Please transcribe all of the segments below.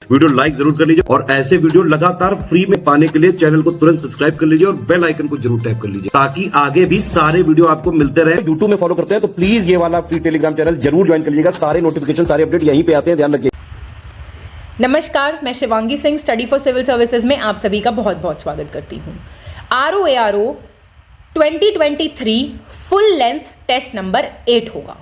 Video like जरूर कर लीजिए और ऐसे वीडियो लगातार फ्री में पाने के लिए चैनल को तुरंत सब्सक्राइब कर लीजिए और बेल आइकन को जरूर टैप कर लीजिए ताकि आगे भी सारे वीडियो आपको मिलते रहे। यूट्यूब में फॉलो करते हैं तो प्लीज ये वाला फ्री टेलीग्राम चैनल जरूर ज्वाइन कर लीजिएगा। सारे नोटिफिकेशन सारे अपडेट यहीं पे आते हैं, ध्यान रखिए। नमस्कार, मैं Shivangi Singh study for civil services में आप सभी का बहुत बहुत स्वागत करती हूँ। ROARO 2023 full length test number 8 होगा।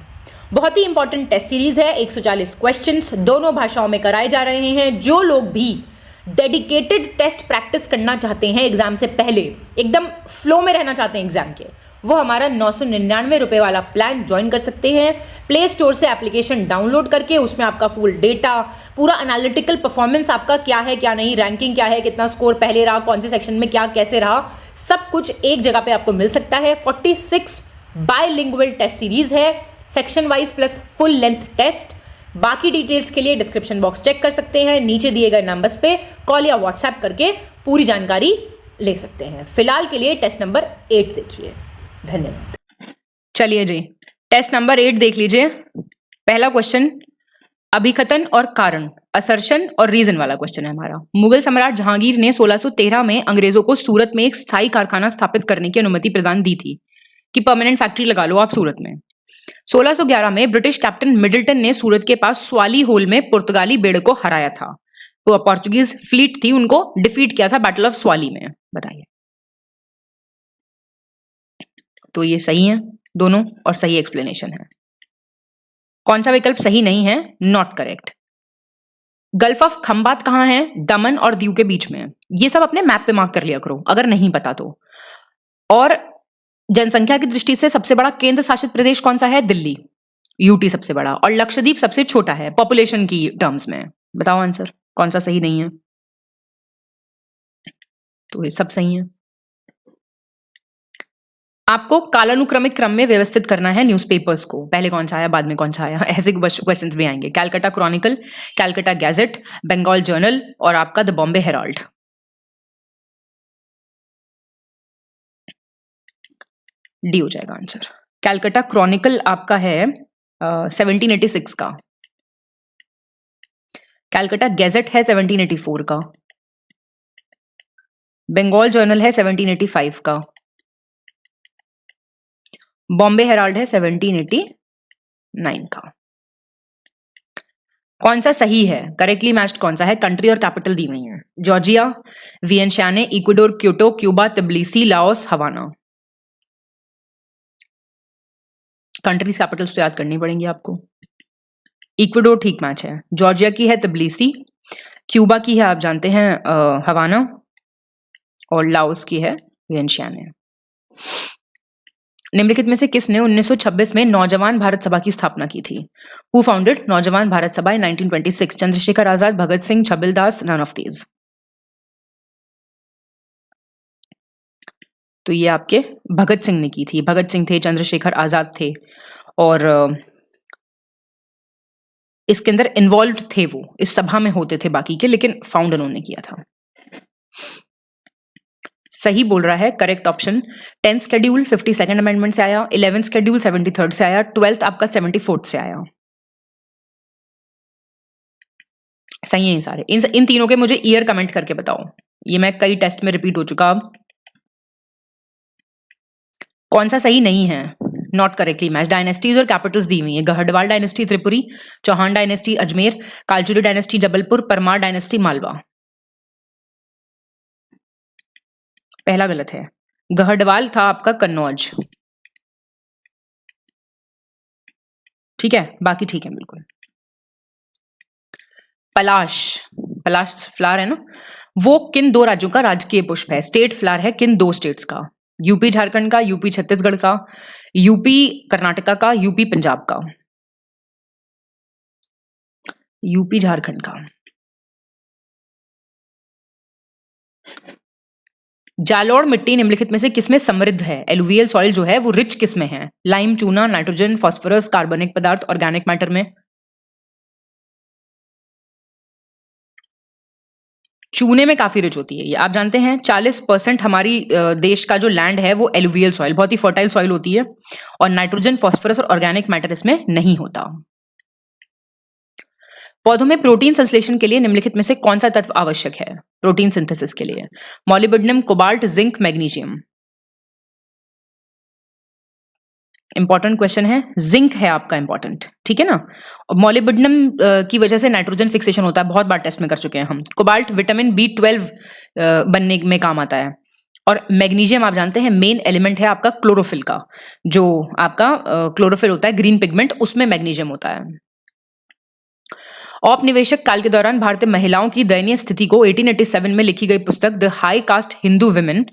बहुत ही इंपॉर्टेंट टेस्ट सीरीज है। 140 क्वेश्चंस दोनों भाषाओं में कराए जा रहे हैं। जो लोग भी डेडिकेटेड टेस्ट प्रैक्टिस करना चाहते हैं एग्जाम से पहले, एकदम फ्लो में रहना चाहते हैं एग्जाम के, वो हमारा 999 रुपए वाला प्लान ज्वाइन कर सकते हैं। प्ले स्टोर से एप्लीकेशन डाउनलोड करके उसमें आपका फुल डेटा, पूरा एनालिटिकल परफॉर्मेंस आपका क्या है क्या नहीं, रैंकिंग क्या है, कितना स्कोर पहले रहा, कौन से सेक्शन में क्या कैसे रहा, सब कुछ एक जगह पे आपको मिल सकता है। 46 बायलिंगुअल टेस्ट सीरीज है, section wise plus full length test. बाकी डिटेल्स के लिए डिस्क्रिप्शन बॉक्स चेक कर सकते हैं, नीचे दिए गए नंबर्स पे कॉल या व्हाट्सएप करके पूरी जानकारी ले सकते हैं। फिलहाल के लिए टेस्ट नंबर 8 देखिए। धन्यवाद। चलिए जी, टेस्ट नंबर 8 देख लीजिए। पहला क्वेश्चन अभिकथन और कारण, असर्शन और रीजन वाला क्वेश्चन है हमारा। मुगल सम्राट जहांगीर ने 1613 में अंग्रेजों को सूरत में एक स्थायी कारखाना स्थापित करने की अनुमति प्रदान दी थी कि परमानेंट फैक्ट्री लगा लो आप सूरत में। 1611 में ब्रिटिश कैप्टन मिडल्टन ने सूरत के पास स्वाली होल में पुर्तगाली बेड़े को हराया था। तो पोर्चुगीज फ्लीट थी, उनको डिफीट किया था बैटल ऑफ स्वाली में। बताइए। तो ये सही है दोनों और सही एक्सप्लेनेशन है। कौन सा विकल्प सही नहीं है? Not correct. Gulf of Khambhat कहां है? दमन और दीव के बीच में। ये सब अपने मैप पे मार्क कर लिया करो अगर नहीं पता तो। और जनसंख्या की दृष्टि से सबसे बड़ा केंद्र शासित प्रदेश कौन सा है? दिल्ली। यूटी सबसे बड़ा और लक्षद्वीप सबसे छोटा है पॉपुलेशन की टर्म्स में। बताओ आंसर कौन सा सही नहीं है? तो ये सब सही है। आपको कालानुक्रमिक क्रम में व्यवस्थित करना है न्यूज़पेपर्स को। पहले कौन सा आया, बाद में कौन सा आया, ऐसे क्वेश्चंस भी आएंगे। Calcutta chronicle, Calcutta gazette, Bengal journal और आपका द बॉम्बे हेराल्ड। डी हो जाएगा आंसर। कैलकाटा क्रॉनिकल आपका है 1786 का। कैलकाटा गैजेट है 1784 का। बंगाल जर्नल है 1785 का। बॉम्बे हेराल्ड है 1789 का। कौन सा सही है? करेक्टली मैच्ड कौन सा है? कंट्री और कैपिटल दी हुई है। Georgia, Vientiane, Ecuador, Kyoto, Cuba, Tbilisi, Laos, Havana. Countries capitals तो याद करनी पड़ेंगी आपको। इक्वाडोर ठीक मैच है। जॉर्जिया की है तबिलिसी, क्यूबा की है आप जानते हैं हवाना, और लाओस की है वियनशियाने। निम्नलिखित में से किसने 1926 में नौजवान भारत सभा की स्थापना की थी? Who founded Naujawan Bharat Sabha in 1926? Chandrashekhar Azad, Bhagat Singh, Chhabildas, none of these. तो ये आपके भगत सिंह ने की थी। भगत सिंह थे, चंद्रशेखर आजाद थे और इसके अंदर इन्वॉल्व थे, वो इस सभा में होते थे बाकी के, लेकिन फाउंड उन्होंने किया था। सही बोल रहा है correct option. 10th schedule 52nd amendment से आया, 11th शेड्यूल 73rd से आया, 12th आपका 74th से आया। सही है ये सारे। इन तीनों के मुझे ईयर कमेंट करके बताओ। ये मैं कई टेस्ट में रिपीट हो चुका। अब कौन सा सही नहीं है? Not correctly match. डायनेस्टीज और कैपिटल्स दी हुई है। Gadhwal dynasty Tripuri, Chauhan dynasty Ajmer, Kalchuri dynasty Jabalpur, Parmar dynasty Malwa. पहला गलत है। गढ़वाल था आपका कन्नौज। ठीक है, बाकी ठीक है बिल्कुल। पलाश, पलाश फ्लावर है ना, वो किन दो राज्यों का राजकीय पुष्प है? स्टेट फ्लावर है किन दो स्टेट्स का? यूपी झारखंड का, यूपी छत्तीसगढ़ का, यूपी कर्नाटका का, यूपी पंजाब का। यूपी झारखंड का। जालौर मिट्टी निम्नलिखित में से किसमें समृद्ध है? एलुवियल सॉइल जो है वो रिच किसमें है? लाइम, चूना, नाइट्रोजन, फास्फोरस, कार्बनिक पदार्थ, ऑर्गेनिक मैटर में। चूने में काफी रिच होती है ये, आप जानते हैं। 40% हमारी देश का जो लैंड है वो एलुवियल सॉइल, बहुत ही फर्टाइल सॉइल होती है, और नाइट्रोजन, फास्फोरस और ऑर्गेनिक मैटर इसमें नहीं होता। पौधों में प्रोटीन संश्लेषण के लिए निम्नलिखित में से कौन सा तत्व आवश्यक है प्रोटीन सिंथेसिस के लिए? Molybdenum, cobalt, zinc, magnesium. Important question है, जिंक है आपका इंपॉर्टेंट, ठीक है ना। और मॉलिब्डेनम की वजह से नाइट्रोजन फिक्सेशन होता है, बहुत बार टेस्ट में कर चुके हैं हम। कोबाल्ट विटामिन B12 बनने में काम आता है। और मैग्नीशियम आप जानते हैं मेन एलिमेंट है आपका क्लोरोफिल का, जो आपका क्लोरोफिल होता है ग्रीन पिगमेंट, उसमें मैग्नीशियम होता है। औपनिवेशिक काल के दौरान भारतीय महिलाओं की दयनीय स्थिति को 1887 में लिखी गई पुस्तक the high cast Hindu women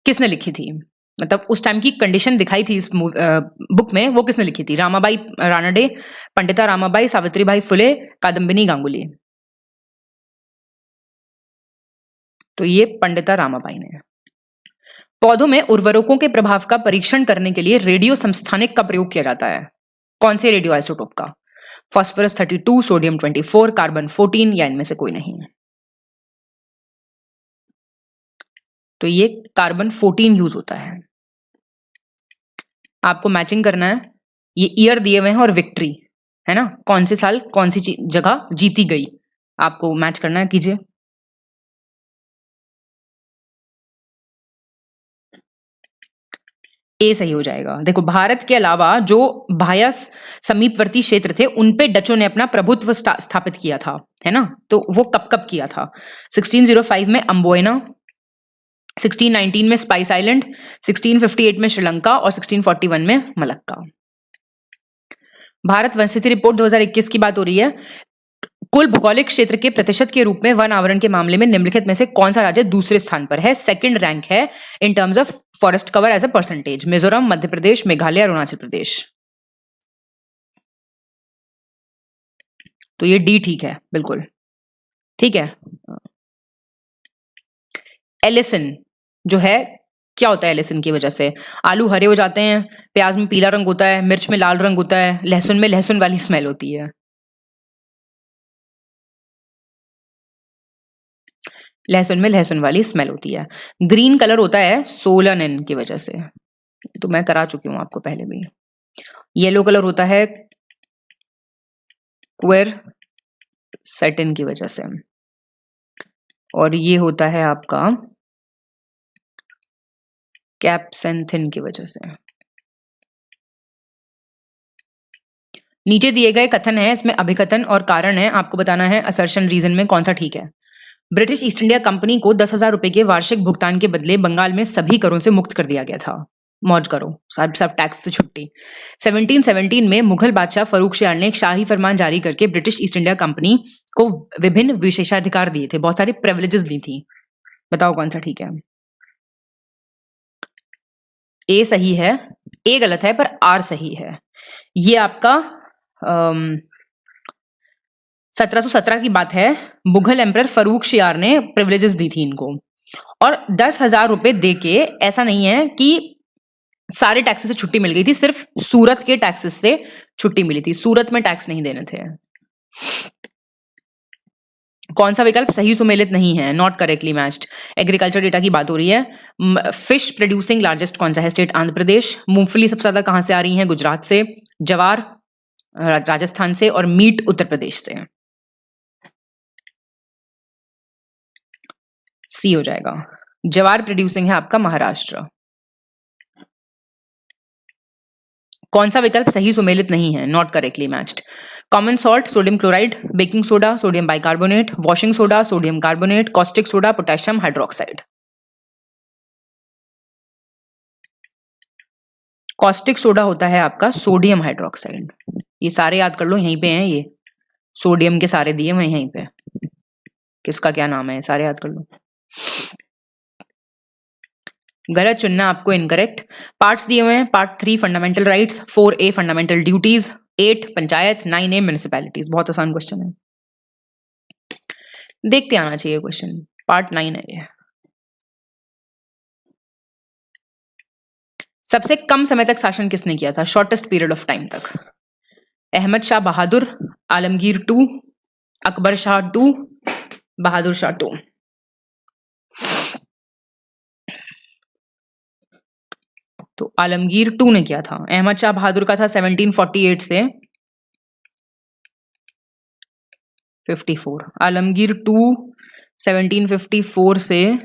किसने लिखी थी? मतलब उस टाइम की कंडीशन दिखाई थी इस बुक में, वो किसने लिखी थी? रामाबाई रानडे, पंडिता रामाबाई, सावित्रीबाई फुले, कादम्बिनी गांगुली। तो ये पंडिता रामाबाई ने। पौधों में उर्वरकों के प्रभाव का परीक्षण करने के लिए रेडियो समस्थानिक का प्रयोग किया जाता है। कौन से रेडियो आइसोटोप का? फास्फोरस 32, सोडियम 24, कार्बन 14 या इनमें से कोई नहीं है? तो ये कार्बन 14 यूज होता है। आपको मैचिंग करना है, ये ईयर दिए हुए हैं और विक्ट्री है ना, कौन से साल कौन सी जगह जीती गई, आपको मैच करना है, कीजिए। ए सही हो जाएगा। देखो, भारत के अलावा जो बाह्य समीपवर्ती क्षेत्र थे उन पे डचों ने अपना प्रभुत्व स्थापित किया था, है ना। तो वो कब कब किया था? 1605 में अम्बोयना, 1619 में स्पाइस आइलैंड, 1658 में श्रीलंका और 1641 में मलक्का। भारत वन स्थिति रिपोर्ट 2021 की बात हो रही है। कुल भौगोलिक क्षेत्र के प्रतिशत के रूप में वन आवरण के मामले में निम्नलिखित में से कौन सा राज्य दूसरे स्थान पर है? सेकंड रैंक है in terms of forest cover as a percentage. Mizoram, Madhya Pradesh, Meghalaya, Arunachal Pradesh. तो ये डी ठीक है, बिल्कुल ठीक है। एलिसिन जो है, क्या होता है एलिसिन की वजह से? आलू हरे हो जाते हैं, प्याज में पीला रंग होता है, मिर्च में लाल रंग होता है, लहसुन में लहसुन वाली स्मेल होती है। लहसुन में लहसुन वाली स्मेल होती है। ग्रीन कलर होता है सोलानिन की वजह से, तो मैं करा चुकी हूं आपको पहले भी। येलो कलर होता है क्वेरसेटिन की वजह से, और ये होता है आपका कैप्सेंथिन की वजह से। नीचे दिए गए कथन है, इसमें अभिकथन और कारण है, आपको बताना है असर्शन रीजन में कौन सा ठीक है। ब्रिटिश ईस्ट इंडिया कंपनी को 10,000 रुपए के वार्षिक भुगतान के बदले बंगाल में सभी करों से मुक्त कर दिया गया था। मौज करो, सब टैक्स से छुट्टी। 1717 में मुगल बादशाह फर्रुखशियार ने एक शाही फरमान जारी करके ब्रिटिश ईस्ट इंडिया कंपनी को विभिन्न विशेषाधिकार दिए थे, बहुत सारी प्रिविलेजेस दी थी। बताओ कौन सा ठीक है? ए सही है, ए गलत है, पर आर सही है। ये आपका 1717 की बात है। मुगल एम्परर फर्रुखशियार ने प्रिविलेजेस दी थी इनको, और 10,000 रुपए देके, ऐसा नहीं है कि सारे टैक्सेस से छुट्टी मिल गई थी, सिर्फ सूरत के टैक्सेस से छुट्टी मिली थी, सूरत में टैक्स नहीं देने थे। कौन सा विकल्प सही सुमेलित नहीं है? Not correctly matched. Agriculture data की बात हो रही है। फिश प्रोड्यूसिंग लार्जेस्ट कौन सा है स्टेट? आंध्र प्रदेश। मूंगफली सबसे ज्यादा कहां से आ रही है? गुजरात से। जवार राजस्थान से, और मीट उत्तर प्रदेश से। सी हो जाएगा। जवार प्रोड्यूसिंग है आपका महाराष्ट्र। कौन सा विकल्प सही सुमेलित नहीं है? Not correctly matched. Common salt sodium chloride, baking soda sodium bicarbonate, washing soda sodium carbonate, caustic soda potassium hydroxide. Caustic soda होता है आपका सोडियम हाइड्रोक्साइड। ये सारे याद कर लो, यहीं पे हैं ये सोडियम के सारे दिए हुए यहीं पे, किसका क्या नाम है सारे याद कर लो। गलत चुनना आपको, इनकरेक्ट। पार्ट्स दिए हुए हैं, part 3 fundamental rights, 4A fundamental duties, 8 panchayat, 9A municipalities. बहुत आसान क्वेश्चन है, देखते आना चाहिए क्वेश्चन। पार्ट 9 है ये। सबसे कम समय तक शासन किसने किया था? शॉर्टेस्ट पीरियड ऑफ टाइम तक। अहमद शाह बहादुर, आलमगीर 2, अकबर शाह 2, बहादुर शाह 2। तो आलमगीर 2 ने किया था। अहमद शाह बहादुर का था 1748 से 54। आलमगीर 2 1754 से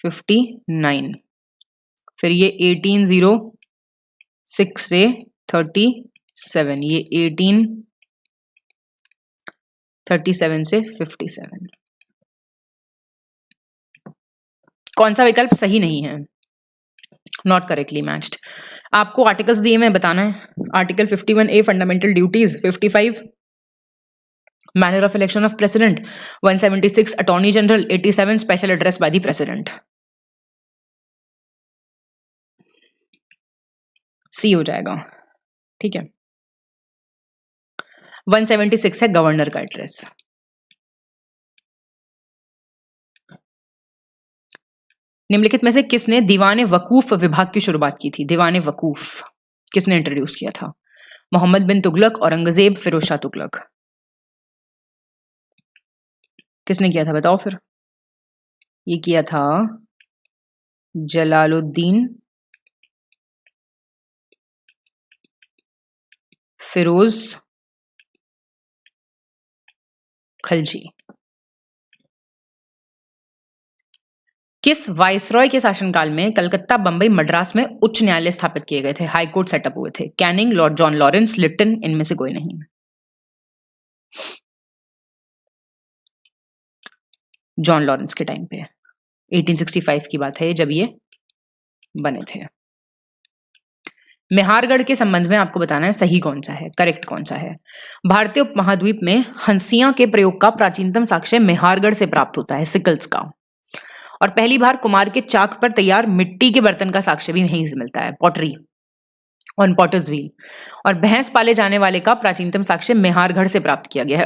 59। फिर ये 1806 से 37, ये 1837 से 57। कौन सा विकल्प सही नहीं है? Not correctly matched. आपको आर्टिकल्स दिए मैं बताना है। Article 51A fundamental duties, 55 manner of election of president, 176 attorney general, 87 special address by the president. C हो जाएगा, ठीक है। 176 है गवर्नर का एड्रेस। निम्नलिखित में से किसने दीवाने वकूफ विभाग की शुरुआत की थी? दीवाने वकूफ किसने इंट्रोड्यूस किया था? मोहम्मद बिन तुगलक, औरंगजेब, फिरोज शाह तुगलक। किसने किया था बताओ फिर? ये किया था जलालुद्दीन फिरोज खलजी। किस वाइसरॉय के शासनकाल में कलकत्ता, बंबई, मद्रास में उच्च न्यायालय स्थापित किए गए थे? हाई कोर्ट सेटअप हुए थे। Canning, lord John Lawrence, Lytton, इनमें से कोई नहीं। जॉन लॉरेंस के टाइम पे 1865 की बात है जब ये बने थे। मेहारगढ़ के संबंध में आपको बताना है सही कौन सा है, करेक्ट कौन सा है। भारतीय उपमहाद्वीप में हंसिया के प्रयोग का प्राचीनतम साक्ष्य मेहारगढ़ से प्राप्त होता है, सिकल्स का। और पहली बार कुमार के चाक पर तैयार मिट्टी के बर्तन का साक्ष्य भी यहीं से मिलता है, पॉटरी ऑन पॉटर्स व्हील। और भैंस पाले जाने वाले का प्राचीनतम साक्ष्य मेहारगढ़ से प्राप्त किया गया है,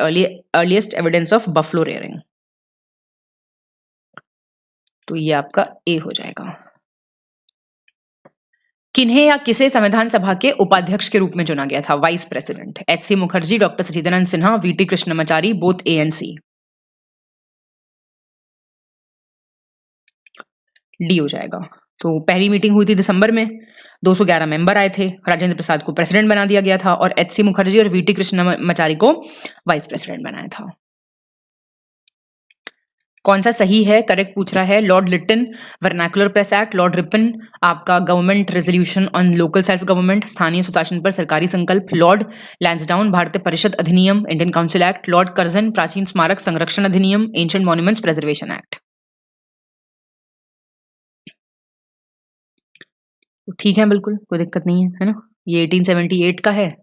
earliest evidence of buffalo rearing. तो ये आपका ए हो जाएगा। किन्हें या किसे संविधान सभा के उपाध्यक्ष के रूप में चुना गया था? Vice president, H C. Mukherjee, doctor Sachchidananda Sinha, V T. Krishnamachari, both A and C. D हो जाएगा। तो पहली मीटिंग हुई थी दिसंबर में, 211 मेंबर आए थे, राजेंद्र प्रसाद को प्रेसिडेंट बना दिया गया था और एच.सी. मुखर्जी और वी.टी. कृष्णमाचारी को वाइस प्रेसिडेंट बनाया था। कौन सा सही है, करेक्ट पूछ रहा है। Lord Lytton, vernacular press act, lord Ripon आपका government resolution on local self government, स्थानीय सुशासन पर सरकारी संकल्प, लॉर्ड लैंसडाउन भारतीय परिषद अधिनियम, Indian council act, Lord Curzon प्राचीन स्मारक संरक्षण अधिनियम, एंशिएंट मॉन्यूमेंट्स प्रिजर्वेशन एक्ट। ठीक है, बिल्कुल कोई दिक्कत नहीं है ना। ये 1878 का है,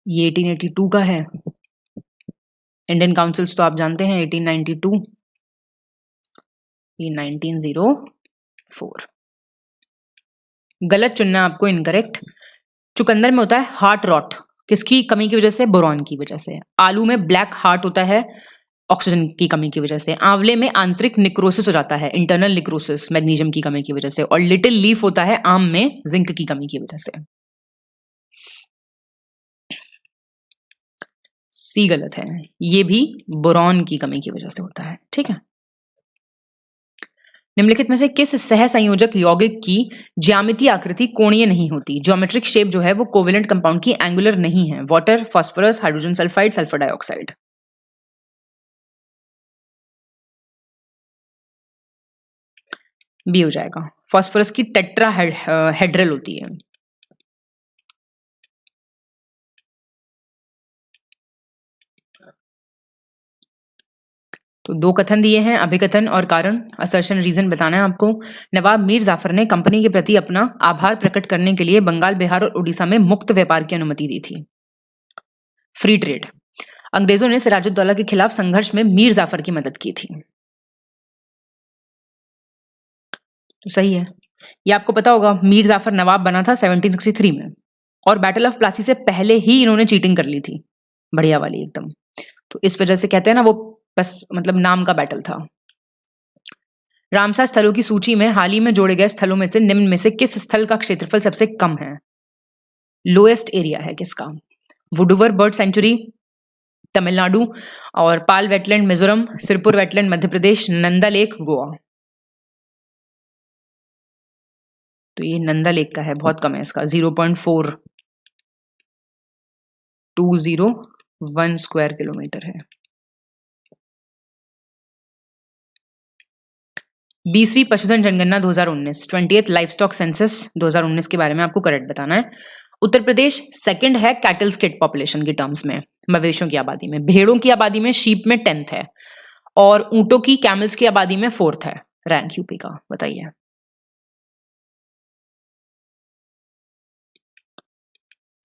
ये 1882 का है। इंडियन काउंसिल्स तो आप जानते हैं 1892, ये 1904। गलत चुनना आपको, इनकरेक्ट। चुकंदर में होता है हार्ट रॉट, किसकी कमी की वजह से? बोरॉन की वजह से। आलू में ब्लैक हार्ट होता है ऑक्सीजन की कमी की वजह से। आंवले में आंतरिक निक्रोसिस हो जाता है, इंटरनल निक्रोसिस, मैग्नीशियम की कमी की वजह से। और लिटिल लीफ होता है आम में जिंक की कमी की वजह से। सी गलत है, ये भी बोरॉन की कमी की वजह से होता है, ठीक है। निम्नलिखित में से किस सह संयोजक यौगिक की ज्यामितीय आकृति कोणीय नहीं होती? ज्योमेट्रिक शेप जो है वो कोवेलेंट कंपाउंड की एंगुलर नहीं है। Water, phosphorus, hydrogen sulphide, sulphur dioxide. B हो जाएगा। फास्फोरस की टेट्राहेड्रल होती है। तो दो कथन दिए हैं, अभिकथन और कारण, असर्शन रीजन बताना है आपको। नवाब मीर जाफर ने कंपनी के प्रति अपना आभार प्रकट करने के लिए बंगाल, बिहार और उड़ीसा में मुक्त व्यापार की अनुमति दी थी, फ्री ट्रेड। अंग्रेजों ने सिराजुद्दौला के खिलाफ संघर्ष में मीर जाफर की मदद की थी। तो सही है। ये आपको पता होगा, मीर जाफर नवाब बना था 1763 में, और बैटल ऑफ प्लासी से पहले ही इन्होंने चीटिंग कर ली थी, बढ़िया वाली एकदम। तो इस वजह से कहते हैं ना, वो बस मतलब नाम का बैटल था। रामसर स्थलों की सूची में हाल ही में जोड़े गए स्थलों में से निम्न में से किस स्थल का क्षेत्रफल सबसे कम है? लोएस्ट एरिया है किसका? वुडुवर बर्ड सेंचुरी तमिलनाडु, और पाल wetland Mizoram, Sirpur wetland Madhya Pradesh, Nanda lake Goa. तो ये नंदा लेक का है, बहुत कम है इसका, 0.4 201 स्क्वायर किलोमीटर है। 20वीं पशुधन जनगणना 2019, 20th लाइवस्टॉक सेंसस 2019 के बारे में आपको करेक्ट बताना है। उत्तर प्रदेश सेकंड है कैटल स्टेट पॉपुलेशन के टर्म्स में, मवेशियों की आबादी में। भेड़ों की आबादी में शीप में 10th है और ऊंटों की कैमल्स की आबादी में 4th है रैंक यूपी का। बताइए।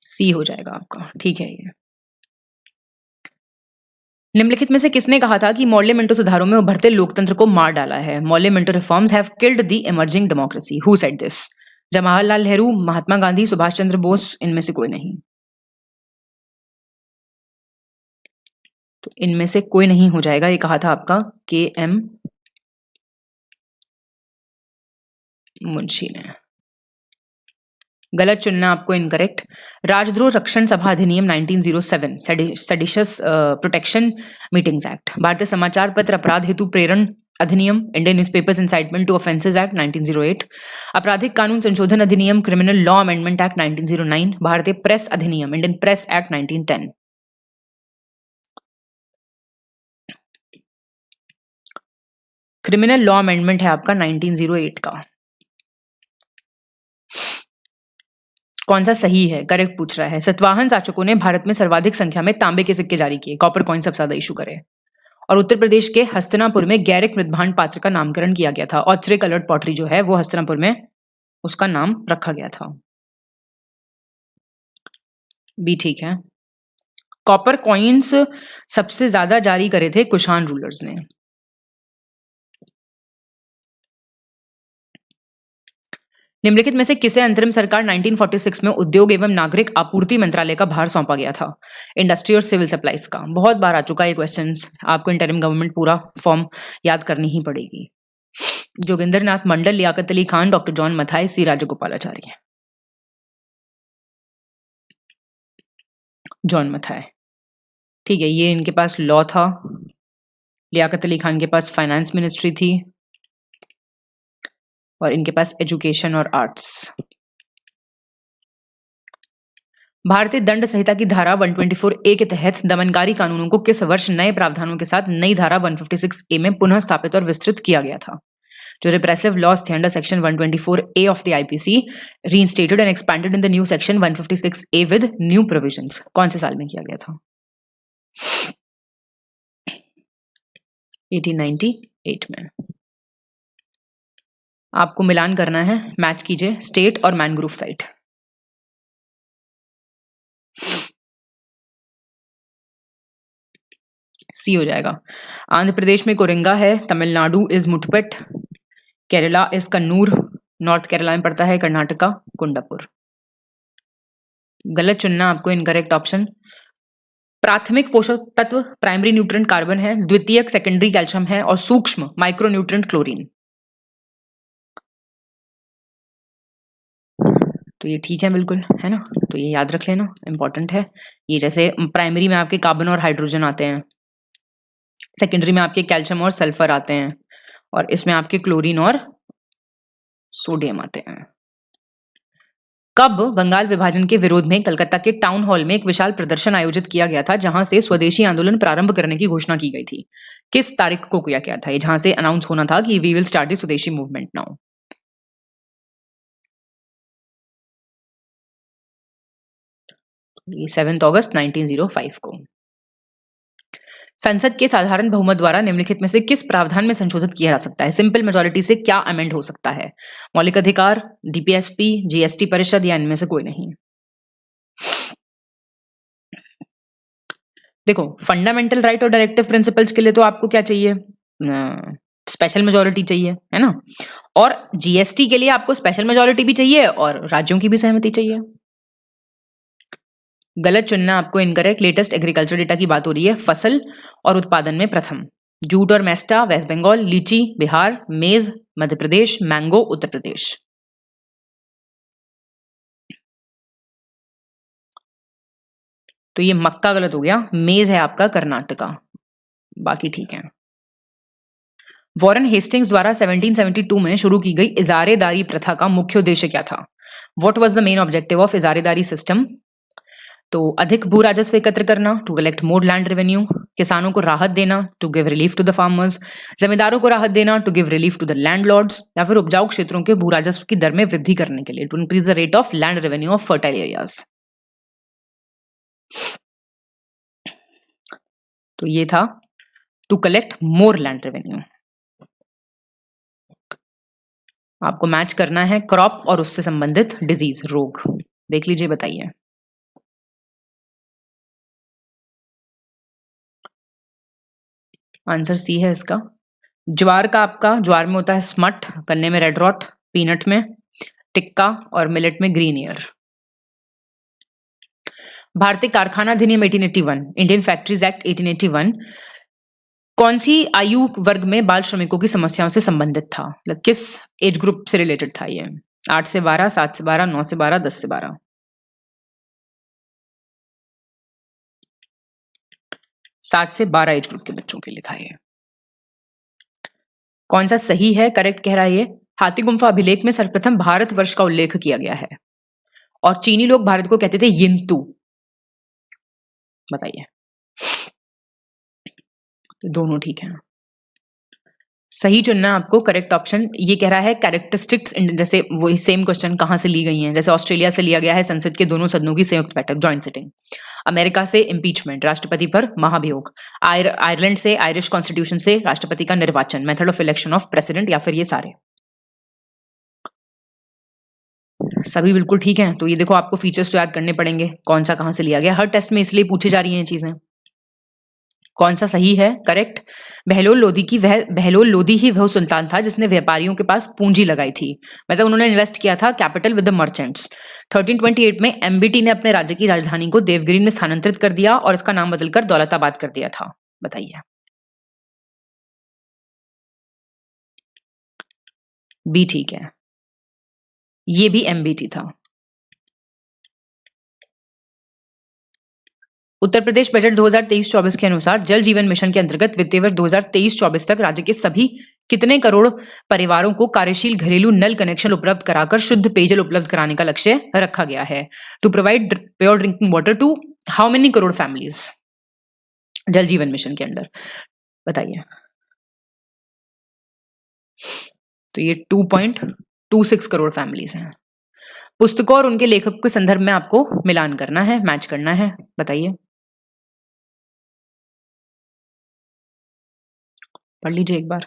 सी हो जाएगा आपका, ठीक है। ये निम्नलिखित में से किसने कहा था कि मॉर्ले मिंटो सुधारों में उभरते लोकतंत्र को मार डाला है? Morley Minto reforms have killed the emerging democracy. Who said this? Jawaharlal Nehru, Mahatma Gandhi, Subhash Chandra Bose, इनमें से कोई नहीं। तो इनमें से कोई नहीं हो जाएगा, ये कहा था आपका के.एम. मुंशी ने। गलत चुनना आपको इनकरेक्ट। राजद्रोह रक्षण सभा अधिनियम 1907, सेडिशियस प्रोटेक्शन मीटिंग्स एक्ट। भारतीय समाचार पत्र अपराध हेतु प्रेरण अधिनियम, Indian newspapers incitement to offences act 1908। आपराधिक कानून संशोधन अधिनियम, क्रिमिनल लॉ अमेंडमेंट एक्ट 1909। भारतीय प्रेस अधिनियम, Indian press act 1910। Criminal law amendment है आपका 1908 का। कौन सा सही है? करेक्ट पूछ रहा है। सतवाहन शासकों ने भारत में सर्वाधिक संख्या में तांबे के सिक्के जारी किए, कॉपर कॉइन सबसे ज्यादा इशू करे। और उत्तर प्रदेश के हस्तिनापुर में गैरिक मृदभांड पात्र का नामकरण किया गया था। ऑचरे कलर्ड पॉटरी जो है वो हस्तिनापुर में उसका नाम रखा गया था। भी ठीक है। कॉपर कॉइन्स सबसे ज्यादा जारी करे थे कुषाण रूलर्स ने। निम्नलिखित में से किसे अंतरिम सरकार 1946 में उद्योग एवं नागरिक आपूर्ति मंत्रालय का भार सौंपा गया था? इंडस्ट्री और सिविल सप्लाईज का। बहुत बार आ चुका है ये क्वेश्चंस, आपको इंटरिम गवर्नमेंट पूरा फॉर्म याद करनी ही पड़ेगी। जोगिंदर नाथ मंडल, लियाकत अली खान, डॉक्टर जॉन मथाई, सी राजगोपालाचार्य। जॉन मथाई, ठीक है। ये इनके पास लॉ था। लियाकत अली खान के पास फाइनेंस मिनिस्ट्री थी और इनके पास एजुकेशन और आर्ट्स। भारतीय दंड संहिता की धारा 124A के तहत दमनकारी कानूनों को किस वर्ष नए प्रावधानों के साथ नई धारा 156A में पुनः स्थापित और विस्तृत किया गया था? जो रिप्रेसिव लॉज थे under section 124A of the IPC reinstated and expanded in the new section 156A with new provisions. कौन से साल में किया गया था? 1898 में। आपको मिलान करना है, मैच कीजिए स्टेट और मैनग्रोव साइट। सी हो जाएगा। आंध्र प्रदेश में कोरिंगा है, Tamil Nadu is Muthupet, Kerala is Kannur, north Kerala में पड़ता है कर्नाटका कुंडापुर। गलत चुनना आपको इनकरेक्ट ऑप्शन। प्राथमिक पोषक तत्व प्राइमरी न्यूट्रिएंट कार्बन है, द्वितीयक सेकेंडरी कैल्शियम है और सूक्ष्म माइक्रो न्यूट्रिएंट क्लोरीन। तो ये ठीक है बिल्कुल, है ना? तो ये याद रख लेना, इंपॉर्टेंट है ये। जैसे प्राइमरी में आपके कार्बन और हाइड्रोजन आते हैं, सेकेंडरी में आपके कैल्शियम और सल्फर आते हैं और इसमें आपके क्लोरीन और सोडियम आते हैं। कब बंगाल विभाजन के विरोध में कलकत्ता के टाउन हॉल में एक विशाल प्रदर्शन आयोजित किया गया था जहां से स्वदेशी आंदोलन प्रारंभ करने की घोषणा की गई थी? किस तारीख को किया गया था ये, जहां से अनाउंस होना था कि वी विल स्टार्ट द स्वदेशी मूवमेंट नाउ? ये 7 अगस्त 1905 को। संसद के साधारण बहुमत द्वारा निम्नलिखित में से किस प्रावधान में संशोधित किया जा सकता है? सिंपल मेजॉरिटी से क्या अमेंड हो सकता है? मौलिक अधिकार, डीपीएसपी, जीएसटी परिषद या इनमें से कोई नहीं? देखो, फंडामेंटल राइट और डायरेक्टिव प्रिंसिपल्स के लिए तो आपको क्या चाहिए? स्पेशल मेजॉरिटी चाहिए, है ना? और जीएसटी के लिए आपको स्पेशल मेजॉरिटी भी चाहिए और राज्यों की भी सहमति चाहिए। गलत चुनना आपको इनकरेक्ट। लेटेस्ट एग्रीकल्चर डेटा की बात हो रही है। फसल और उत्पादन में प्रथम जूट और मेस्टा वेस्ट बंगाल, लीची बिहार, मेज मध्य प्रदेश, मैंगो उत्तर प्रदेश। तो ये मक्का गलत हो गया, मेज है आपका कर्नाटका, बाकी ठीक है। वॉरेन हेस्टिंग्स द्वारा 1772 में शुरू की गई इजारेदारी प्रथा का मुख्य उद्देश्य क्या था? What was the main objective of इजारेदारी सिस्टम? तो अधिक भू राजस्व एकत्र करना, to collect more land revenue, किसानों को राहत देना, to give relief to the farmers, जमींदारों को राहत देना, to give relief to the landlords, या फिर उपजाऊ क्षेत्रों के भू राजस्व की दर में वृद्धि करने के लिए, to increase the rate of land revenue of fertile areas. तो ये था to collect more land revenue. आपको मैच करना है क्रॉप और उससे संबंधित डिजीज, रोग। देख लीजिए, बताइए। आंसर सी है इसका। ज्वार का आपका, ज्वार में होता है स्मट, गन्ने में रेड रॉट, पीनट में टिक्का और मिलेट में ग्रीन ईयर। भारतीय कारखाना अधिनियम 1881, इंडियन फैक्ट्रीज एक्ट 1881 कौन सी आयु वर्ग में बाल श्रमिकों की समस्याओं से संबंधित था? मतलब किस एज ग्रुप से रिलेटेड था ये? 8 से 12, 7 से 12, 9 से 12, 10 से 12। 7 से 12 एज ग्रुप के बच्चों के लिए था ये। कौन सा सही है, करेक्ट कह रहा है ये? हाथी गुम्फा अभिलेख में सर्वप्रथम भारतवर्ष का उल्लेख किया गया है और चीनी लोग भारत को कहते थे यिंतु। बताइए। दोनों ठीक है, सही चुनना है आपको। करेक्ट ऑप्शन ये कह रहा है कैरेक्टरिस्टिक्स, जैसे वही सेम क्वेश्चन कहां से ली गई हैं, जैसे ऑस्ट्रेलिया से लिया गया है संसद के दोनों सदनों की संयुक्त बैठक, जॉइंट सिटिंग। अमेरिका से इम्पीचमेंट, राष्ट्रपति पर महाभियोग। आयरलैंड से, आयरिश कॉन्स्टिट्यूशन से राष्ट्रपति का निर्वाचन, method of election of president, या फिर ये सारे। सभी बिल्कुल ठीक है। तो ये देखो, आपको फीचर्स तो याद करने पड़ेंगे, कौन सा कहां से लिया गया। हर टेस्ट में इसलिए पूछी जा रही हैं चीजें। कौन सा सही है, करेक्ट? बहलोल लोधी ही वह सुल्तान था जिसने व्यापारियों के पास पूंजी लगाई थी, मतलब उन्होंने इन्वेस्ट किया था कैपिटल विद द मर्चेंट्स। 1328 में एमबीटी ने अपने राज्य की राजधानी को देवगिरी में स्थानांतरित कर दिया और इसका नाम बदलकर दौलताबाद कर दिया था। बताइए। बी ठीक है, ये भी एमबीटी था। उत्तर प्रदेश बजट 2023-24 के अनुसार जल जीवन मिशन के अंतर्गत वित्तीय वर्ष 2023-24 तक राज्य के सभी कितने करोड़ परिवारों को कार्यशील घरेलू नल कनेक्शन उपलब्ध कराकर शुद्ध पेयजल उपलब्ध कराने का लक्ष्य रखा गया है? To provide pure drinking water to how many crore families Jal Jeevan mission के अंदर? बताइए। तो ये 2.26 करोड़ फैमिलीज हैं। पुस्तकों और उनके लेखक के संदर्भ में आपको मिलान करना है, मैच करना है। बताइए, पढ़ लीजिए एक बार।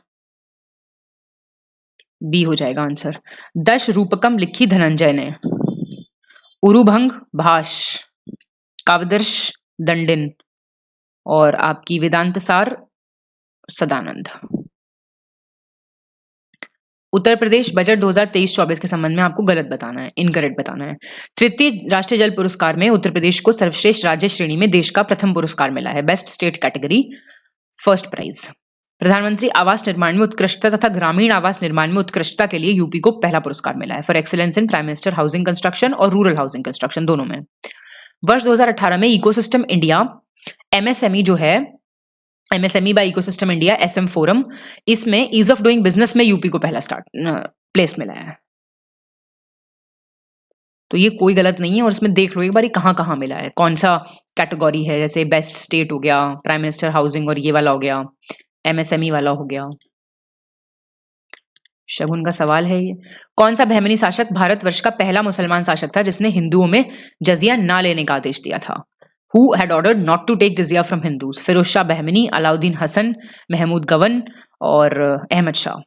बी हो जाएगा आंसर। दश रूपकम लिखी धनंजय ने। उरुभंग भाष, काव्यदर्श दंडिन और आपकी वेदांत सार सदानंद। उत्तर प्रदेश बजट 2023-24 के संबंध में आपको गलत बताना है, इनकरेक्ट बताना है। तृतीय राष्ट्रीय जल पुरस्कार में उत्तर प्रदेश को सर्वश्रेष्ठ राज्य श्रेणी में देश का प्रथम पुरस्कार मिला है, best state category, first prize. प्रधानमंत्री आवास निर्माण में उत्कृष्टता तथा ग्रामीण आवास निर्माण में उत्कृष्टता के लिए यूपी को पहला पुरस्कार मिला है for excellence in prime minister housing construction और रूरल हाउसिंग कंस्ट्रक्शन, दोनों में। वर्ष 2018 में इकोसिस्टम इंडिया एमएसएमई जो है, MSME by ecosystem India SM forum, इसमें ईज ऑफ डूइंग बिजनेस में यूपी को पहला प्लेस मिला है। तो ये कोई गलत नहीं है और इसमें देख लो एक बार कहां कहां मिला है, कौन सा कैटेगरी है, जैसे बेस्ट स्टेट हो गया, प्राइम मिनिस्टर हाउसिंग और ये वाला हो गया, एमएसएमई वाला हो गया। शगुन का सवाल है ये। कौन सा बहमनी शासक भारतवर्ष का पहला मुसलमान शासक था जिसने हिंदुओं में जजिया ना लेने का आदेश दिया था? Who had ordered not to take jizya from Hindus? Firoz Shah Bahmani, Alauddin Hasan, Mahmood गवन और अहमद शाह।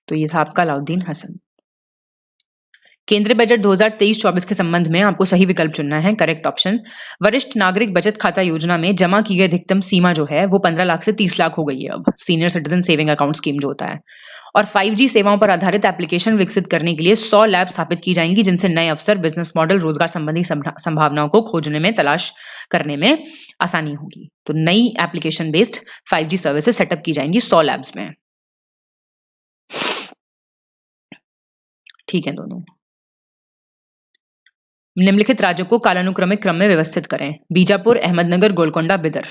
तो ये था आपका अलाउद्दीन हसन। केंद्रीय बजट 2023-24 के संबंध में आपको सही विकल्प चुनना है, करेक्ट ऑप्शन। वरिष्ठ नागरिक बचत खाता योजना में जमा की गई अधिकतम सीमा जो है वो 15 लाख से 30 लाख हो गई है अब, senior citizen saving account scheme जो होता है। और 5G सेवाओं पर आधारित एप्लीकेशन विकसित करने के लिए 100 लैब स्थापित की जाएंगी जिनसे नए अवसर, बिजनेस मॉडल, रोजगार संबंधी संभावनाओं को खोजने में, तलाश करने में आसानी होगी। तो नई application based 5G services setup की जाएंगी 100 लैब्स में। ठीक है दोनों। निम्नलिखित राज्यों को कालानुक्रमिक क्रम में व्यवस्थित करें। बीजापुर, अहमदनगर, गोलकोंडा, बिदर।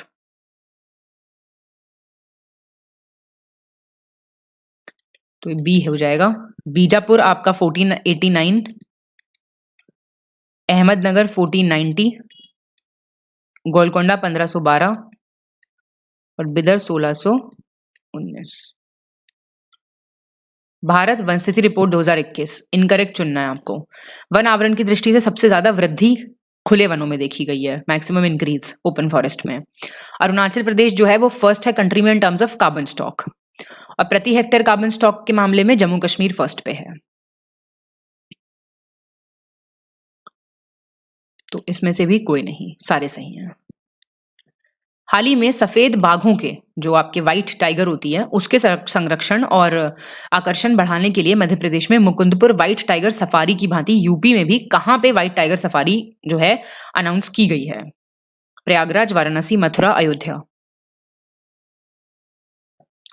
तो बी हो जाएगा। बीजापुर आपका 1489, अहमदनगर 1490, गोलकोंडा 1512 और बिदर 1619। भारत वन स्थिति रिपोर्ट 2021 इनकरेक्ट चुनना है आपको। वन आवरण की दृष्टि से सबसे ज्यादा वृद्धि खुले वनों में देखी गई है, मैक्सिमम इंक्रीज ओपन फॉरेस्ट में। अरुणाचल प्रदेश जो है वो फर्स्ट है कंट्री में इन टर्म्स ऑफ कार्बन स्टॉक, और प्रति हेक्टेयर कार्बन स्टॉक के मामले में जम्मू कश्मीर फर्स्ट पे है। तो इसमें से भी कोई नहीं, सारे सही हैं। हाल ही में सफेद बाघों के, जो आपके व्हाइट टाइगर होती है, उसके संरक्षण और आकर्षण बढ़ाने के लिए मध्य प्रदेश में मुकुंदपुर व्हाइट टाइगर सफारी की भांति यूपी में भी कहां पे व्हाइट टाइगर सफारी जो है अनाउंस की गई है? प्रयागराज, वाराणसी, मथुरा, अयोध्या।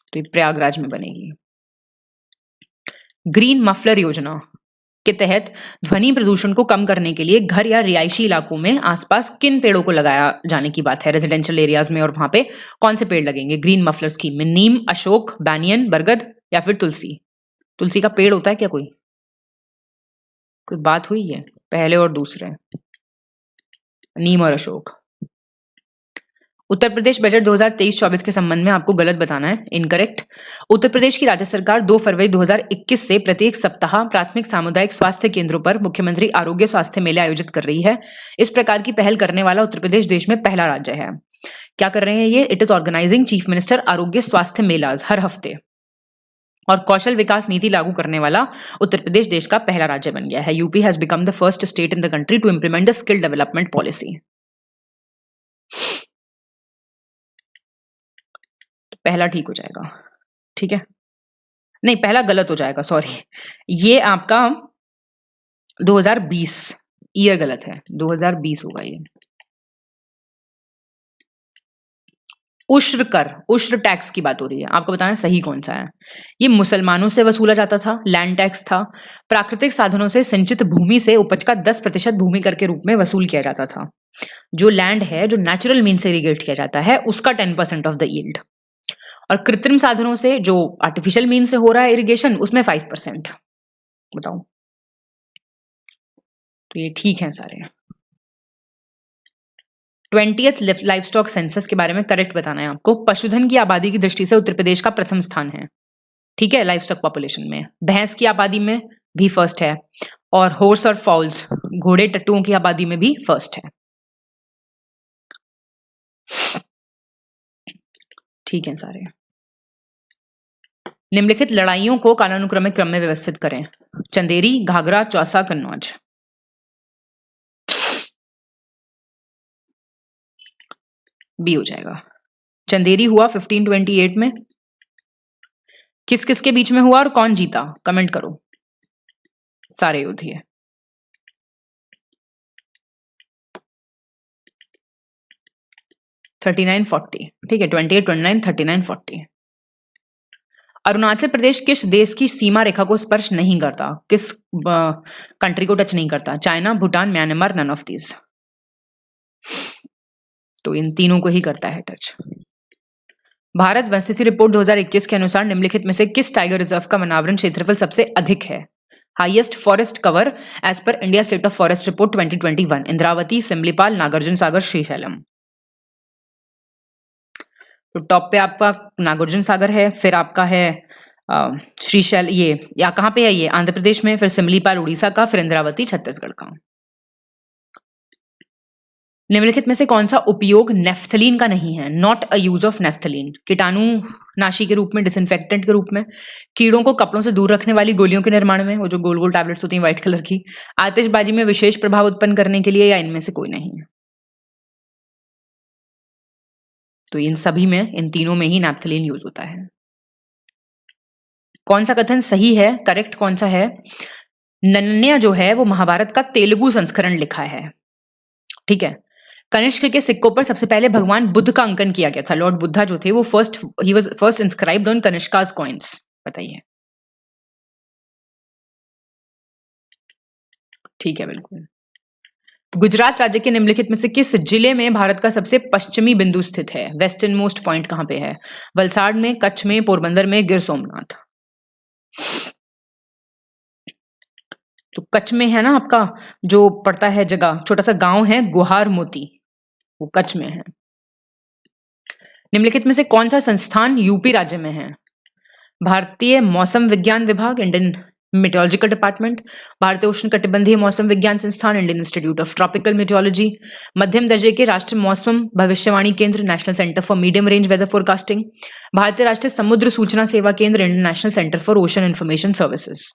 तो ये प्रयागराज में बनेगी। ग्रीन मफलर योजना के तहत ध्वनि प्रदूषण को कम करने के लिए घर या रिहायशी इलाकों में आसपास किन पेड़ों को लगाया जाने की बात है? रेजिडेंशियल एरियाज में, और वहां पे कौन से पेड़ लगेंगे ग्रीन मफलर स्कीम में? नीम, अशोक, बैनियन, बरगद या फिर तुलसी? तुलसी का पेड़ होता है क्या? कोई बात हुई है? पहले और दूसरे, नीम और अशोक। उत्तर प्रदेश बजट 2023-24 के संबंध में आपको गलत बताना है, इनकरेक्ट। उत्तर प्रदेश की राज्य सरकार 2 फरवरी 2021 से प्रत्येक सप्ताह प्राथमिक सामुदायिक स्वास्थ्य केंद्रों पर मुख्यमंत्री आरोग्य स्वास्थ्य मेले आयोजित कर रही है। इस प्रकार की पहल करने वाला उत्तर प्रदेश देश में पहला राज्य है। क्या कर रहे हैं ये? It is organising chief minister Arogya Swasthya melas हर हफ्ते, और कौशल विकास नीति लागू करने वाला उत्तर प्रदेश देश का पहला राज्य बन गया है। UP has become the first state in the country to implement the skill development policy. पहला ठीक हो जाएगा, ठीक है? नहीं, पहला गलत हो जाएगा, सॉरी। ये आपका 2020 ईयर गलत है, 2020 होगा ये। उश्र कर, उश्र टैक्स की बात हो रही है, आपको बताना सही कौन सा है। ये मुसलमानों से वसूला जाता था, लैंड टैक्स था। प्राकृतिक साधनों से सिंचित भूमि से उपज का 10% भूमि कर के रूप में वसूल किया जाता था। जो लैंड है, जो नेचुरल मीन से इरिगेट किया जाता है, उसका 10% ऑफ द यील्ड, और कृत्रिम साधनों से जो आर्टिफिशियल मीन से हो रहा है इरिगेशन, उसमें 5%। बताओ, तो ये ठीक है सारे। 20th लाइफ स्टॉक सेंसस के बारे में करेक्ट बताना है आपको। पशुधन की आबादी की दृष्टि से उत्तर प्रदेश का प्रथम स्थान है, ठीक है, लाइफ स्टॉक पॉपुलेशन में। भैंस की आबादी में भी फर्स्ट है, और हॉर्स और फाउल्स, घोड़े टट्टुओं की आबादी में भी फर्स्ट है, ठीक है सारे। निम्नलिखित लड़ाइयों को कालानुक्रमिक क्रम में व्यवस्थित करें। चंदेरी, घाघरा, चौसा, कन्नौज। बी हो जाएगा। चंदेरी हुआ 1528 में। किस किस के बीच में हुआ और कौन जीता? कमेंट करो, सारे योद्धा। ठीक है, 28, 29, 39, 40। अरुणाचल प्रदेश किस देश की सीमा रेखा को स्पर्श नहीं करता? किस कंट्री को टच नहीं करता? China, Bhutan, Myanmar, none of these. तो इन तीनों को ही करता है टच। भारत वन स्थिति रिपोर्ट 2021 के अनुसार निम्नलिखित में से किस टाइगर रिजर्व का वनावरण क्षेत्रफल सबसे अधिक है? हाईएस्ट फॉरेस्ट कवर एज पर India state of forest report 2021। Indravati, Similipal, Nagarjuna Sagar, Srisailam. तो टॉप पे आपका नागार्जुन सागर है, फिर आपका है श्रीशैल, ये या कहां पे है? ये आंध्र प्रदेश में, फिर सिमलीपाल उड़ीसा का, फिर इंद्रावती छत्तीसगढ़ का। निम्नलिखित में से कौन सा उपयोग नेफ्थलीन का नहीं है? Not a use of naphthalene. कीटाणुनाशी के रूप में, डिसइंफेक्टेंट के रूप में, कीड़ों को कपड़ों से दूर रखने वाली गोलियों के निर्माण में, वो जो गोल गोल टैबलेट्स होती हैं व्हाइट कलर की, आतिशबाजी में विशेष प्रभाव उत्पन्न करने के लिए, या इनमें से कोई नहीं है? तो इन सभी में, इन तीनों में ही नेफ्थलीन यूज होता है। कौन सा कथन सही है? करेक्ट कौन सा है? नन्या जो है वो महाभारत का तेलुगु संस्करण लिखा है, ठीक है। कनिष्क के सिक्कों पर सबसे पहले भगवान बुद्ध का अंकन किया गया था। लॉर्ड बुद्धा जो थे वो ही was first inscribed on Kanishka's coins. बताइए, ठीक है, बिल्कुल। गुजरात राज्य के निम्नलिखित में से किस जिले में भारत का सबसे पश्चिमी बिंदु स्थित है? वेस्टर्न मोस्ट पॉइंट कहां पे है? वलसाड़ में, कच्छ में, पोरबंदर में, गिर सोमनाथ। जो कच्छ में है ना आपका, जो पड़ता है जगह, छोटा सा गांव है गुहार मोती, वो कच्छ में है। निम्नलिखित में से कौन सा संस्थान यूपी राज्य में है? भारतीय मौसम विज्ञान विभाग, इंडियन मेट्रोलॉजिकल डिपार्टमेंट, भारतीय उष्ण कटिबंधीय मौसम विज्ञान संस्थान, Indian institute of tropical meteorology, मध्यम दर्जे के राष्ट्रीय मौसम भविष्यवाणी केंद्र, national centre for medium range weather forecasting, भारतीय राष्ट्रीय समुद्र सूचना सेवा केंद्र, international centre for ocean information services.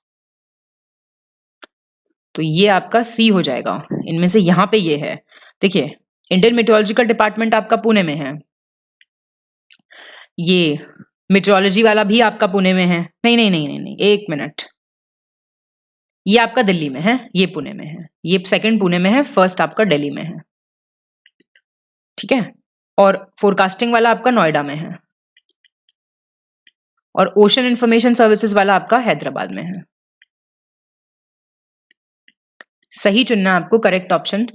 तो ये आपका सी हो जाएगा। इनमें से यहां पे ये है, देखिए इंडियन मेट्रोलॉजिकल डिपार्टमेंट आपका पुणे में है, ये मेट्रोलॉजी वाला भी आपका पुणे में है, नहीं नहीं नहीं नहीं नहीं, एक मिनट, ये आपका दिल्ली में है, ये पुणे में है, ये सेकंड पुणे में है, फर्स्ट आपका दिल्ली में है, ठीक है। और फोरकास्टिंग वाला आपका नोएडा में है, और ओशन इंफॉर्मेशन सर्विसेज वाला आपका हैदराबाद में है। सही चुनना आपको करेक्ट ऑप्शन।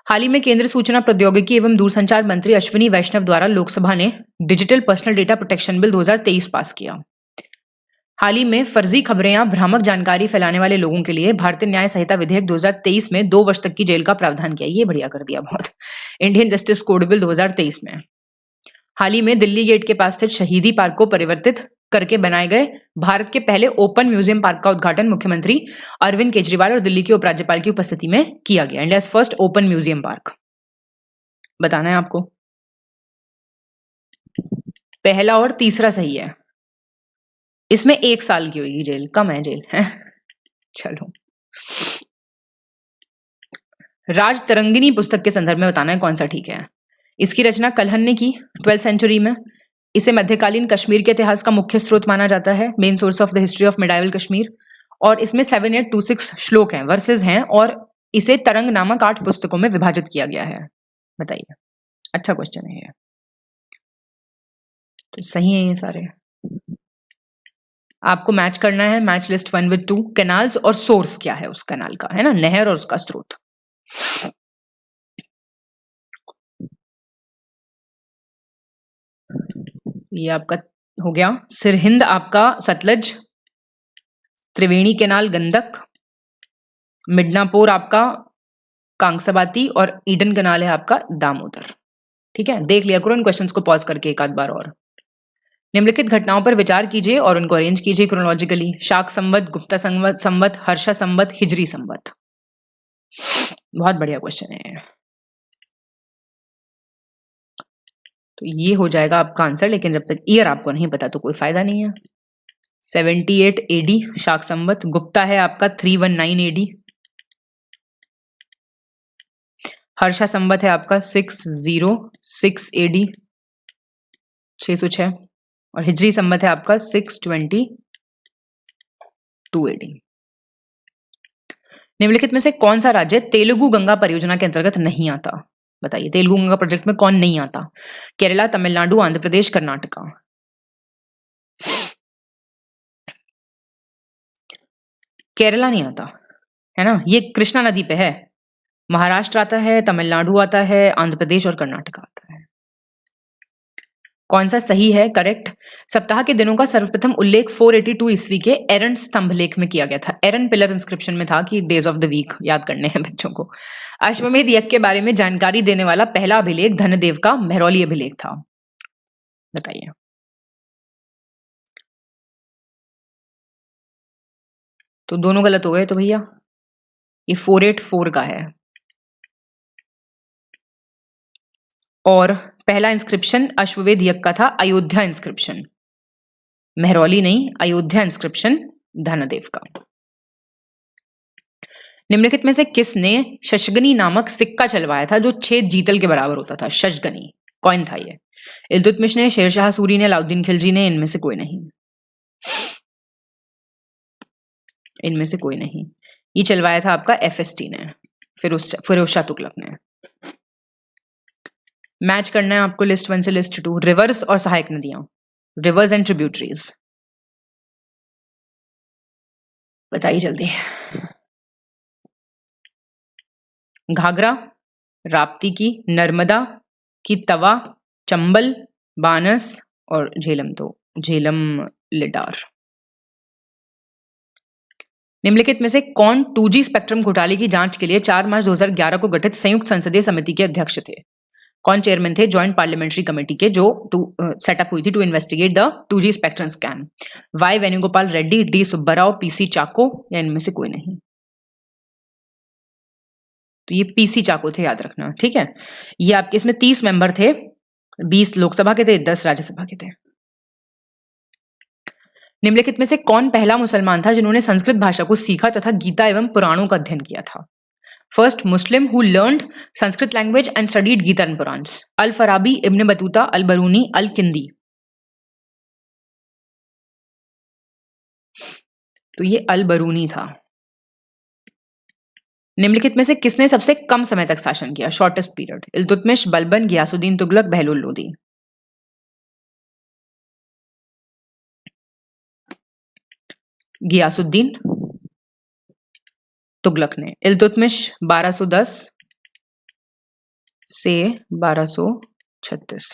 हाल ही में केंद्रीय सूचना प्रौद्योगिकी एवं दूरसंचार मंत्री अश्विनी वैष्णव द्वारा लोकसभा ने digital personal data protection bill 2023 पास किया। हाल ही में फर्जी खबरें या भ्रामक जानकारी फैलाने वाले लोगों के लिए भारतीय न्याय संहिता विधेयक 2023 में 2 वर्ष तक की जेल का प्रावधान किया। ये बढ़िया कर दिया बहुत, इंडियन जस्टिस कोड बिल 2023 में। हाल ही में दिल्ली गेट के पास स्थित शहीदी पार्क को परिवर्तित करके बनाए गए भारत के पहले ओपन म्यूजियम पार्क का उद्घाटन मुख्यमंत्री अरविंद केजरीवाल और दिल्ली के उपराज्यपाल की उपस्थिति में किया गया। India's first open museum park बताना है आपको। पहला और तीसरा सही है। इसमें 1 साल की होगी जेल, कम है जेल है। चलो, राज तरंगिनी पुस्तक के संदर्भ में बताना है कौन सा ठीक है। इसकी रचना कल्हन ने की 12th सेंचुरी में। इसे मध्यकालीन कश्मीर के इतिहास का मुख्य स्रोत माना जाता है, main source of the history of medieval Kashmir. और इसमें 7826 श्लोक हैं, वर्सेस हैं, और इसे तरंग नामक 8 पुस्तकों में विभाजित किया गया है। बताइए, अच्छा क्वेश्चन है ये। तो सही है ये सारे। आपको मैच करना है, मैच लिस्ट 1 with 2। कैनाल्स और सोर्स क्या है उस कैनाल का, है ना, नहर और उसका स्रोत। ये आपका हो गया। सिरहिंद आपका सतलज, त्रिवेणी कैनाल गंडक, मिडनापुर आपका कांगसाबाती, और ईडन कैनाल है आपका दामोदर। ठीक है, देख लिया करो इन क्वेश्चंस को पॉज करके एक आध बार और। निम्नलिखित घटनाओं पर विचार कीजिए और उनको अरेंज कीजिए क्रोनोलॉजिकली। शाक संवत, गुप्ता संवत, हर्षा संवत, हिजरी संवत। बहुत बढ़िया क्वेश्चन है। तो ये हो जाएगा आपका आंसर, लेकिन जब तक ईयर आपको नहीं पता तो कोई फायदा नहीं है। 78 AD शाक संवत। गुप्ता है आपका 319 AD। हर्षा संवत है आपका 606 AD 606, और हिजरी संवत है आपका 622 AD। निम्नलिखित में से कौन सा राज्य तेलुगु गंगा परियोजना के अंतर्गत नहीं आता? बताइए, तेलुगु गंगा प्रोजेक्ट में कौन नहीं आता? केरला, तमिलनाडु, आंध्र प्रदेश, कर्नाटका। केरला नहीं आता है ना, ये कृष्णा नदी पे है। महाराष्ट्र आता है, तमिलनाडु आता है, आंध्र प्रदेश और कर्नाटका आता है। कौन सा सही है करेक्ट? सप्ताह के दिनों का सर्वप्रथम उल्लेख 482 ईस्वी के एरन स्तंभ लेख में किया गया था। एरन पिलर इंस्क्रिप्शन में था कि डेज ऑफ द वीक याद करने हैं बच्चों को। अश्वमेध यज्ञ के बारे में जानकारी देने वाला पहला अभिलेख धनदेव का मेहरौली अभिलेख था। बताइए। तो दोनों गलत हो गए तो भैया, ये 484 का है। और पहला इंस्क्रिप्शन अश्वमेध यज्ञ का था अयोध्या इंस्क्रिप्शन, मेहरौली नहीं, अयोध्या इंस्क्रिप्शन धनदेव का। निम्नलिखित में से किसने शशगनी नामक सिक्का चलवाया था जो 6 जीतल के बराबर होता था? शशगनी कौन था ये? इल्तुतमिश ने, शेरशाह सूरी ने, अलाउद्दीन खिलजी ने, इनमें से कोई नहीं। इनमें से कोई नहीं। ये चलवाया था आपका FST ने, फिरोज शाह तुगलक ने। मैच करना है आपको लिस्ट 1 से लिस्ट 2। रिवर्स और सहायक नदियां, रिवर्स एंड ट्रिब्यूटरीज। बताइए जल्दी। घाघरा, राप्ती की, नर्मदा की, तवा, चंबल, बानस और झेलम। तो झेलम लिडार। निम्नलिखित में से कौन 2G स्पेक्ट्रम घोटाले की जांच के लिए 4 मार्च 2011 को गठित संयुक्त संसदीय समिति के अध्यक्ष थे? कौन चेयरमैन थे ज्वाइंट पार्लियामेंट्री कमेटी के जो सेटअप हुई थी to investigate the 2G spectrum scam? Y Venugopal Reddy, D Subbarao, PC Chacko या इनमें से कोई नहीं? तो ये पीसी चाको थे, याद रखना, ठीक है। ये आपके इसमें 30 मेंबर थे, 20 लोकसभा के थे, 10 राज्यसभा के थे। निम्नलिखित में से कौन पहला मुसलमान था जिन्होंने संस्कृत भाषा को सीखा तथा गीता एवं पुराणों का अध्ययन किया था? First Muslim who learned Sanskrit language and studied Gita and Puranas? Al Farabi, Ibn Battuta, Al Biruni, Al Kindi? तो ये अल बरूनी था। निम्नलिखित में से किसने सबसे कम समय तक शासन किया? Shortest period? इल्तुतमिश, बलबन, गियासुद्दीन तुगलक, बहलुल लोदी? गियासुद्दीन तुगलक ने। इल्तुतमिश 1210 से 1236,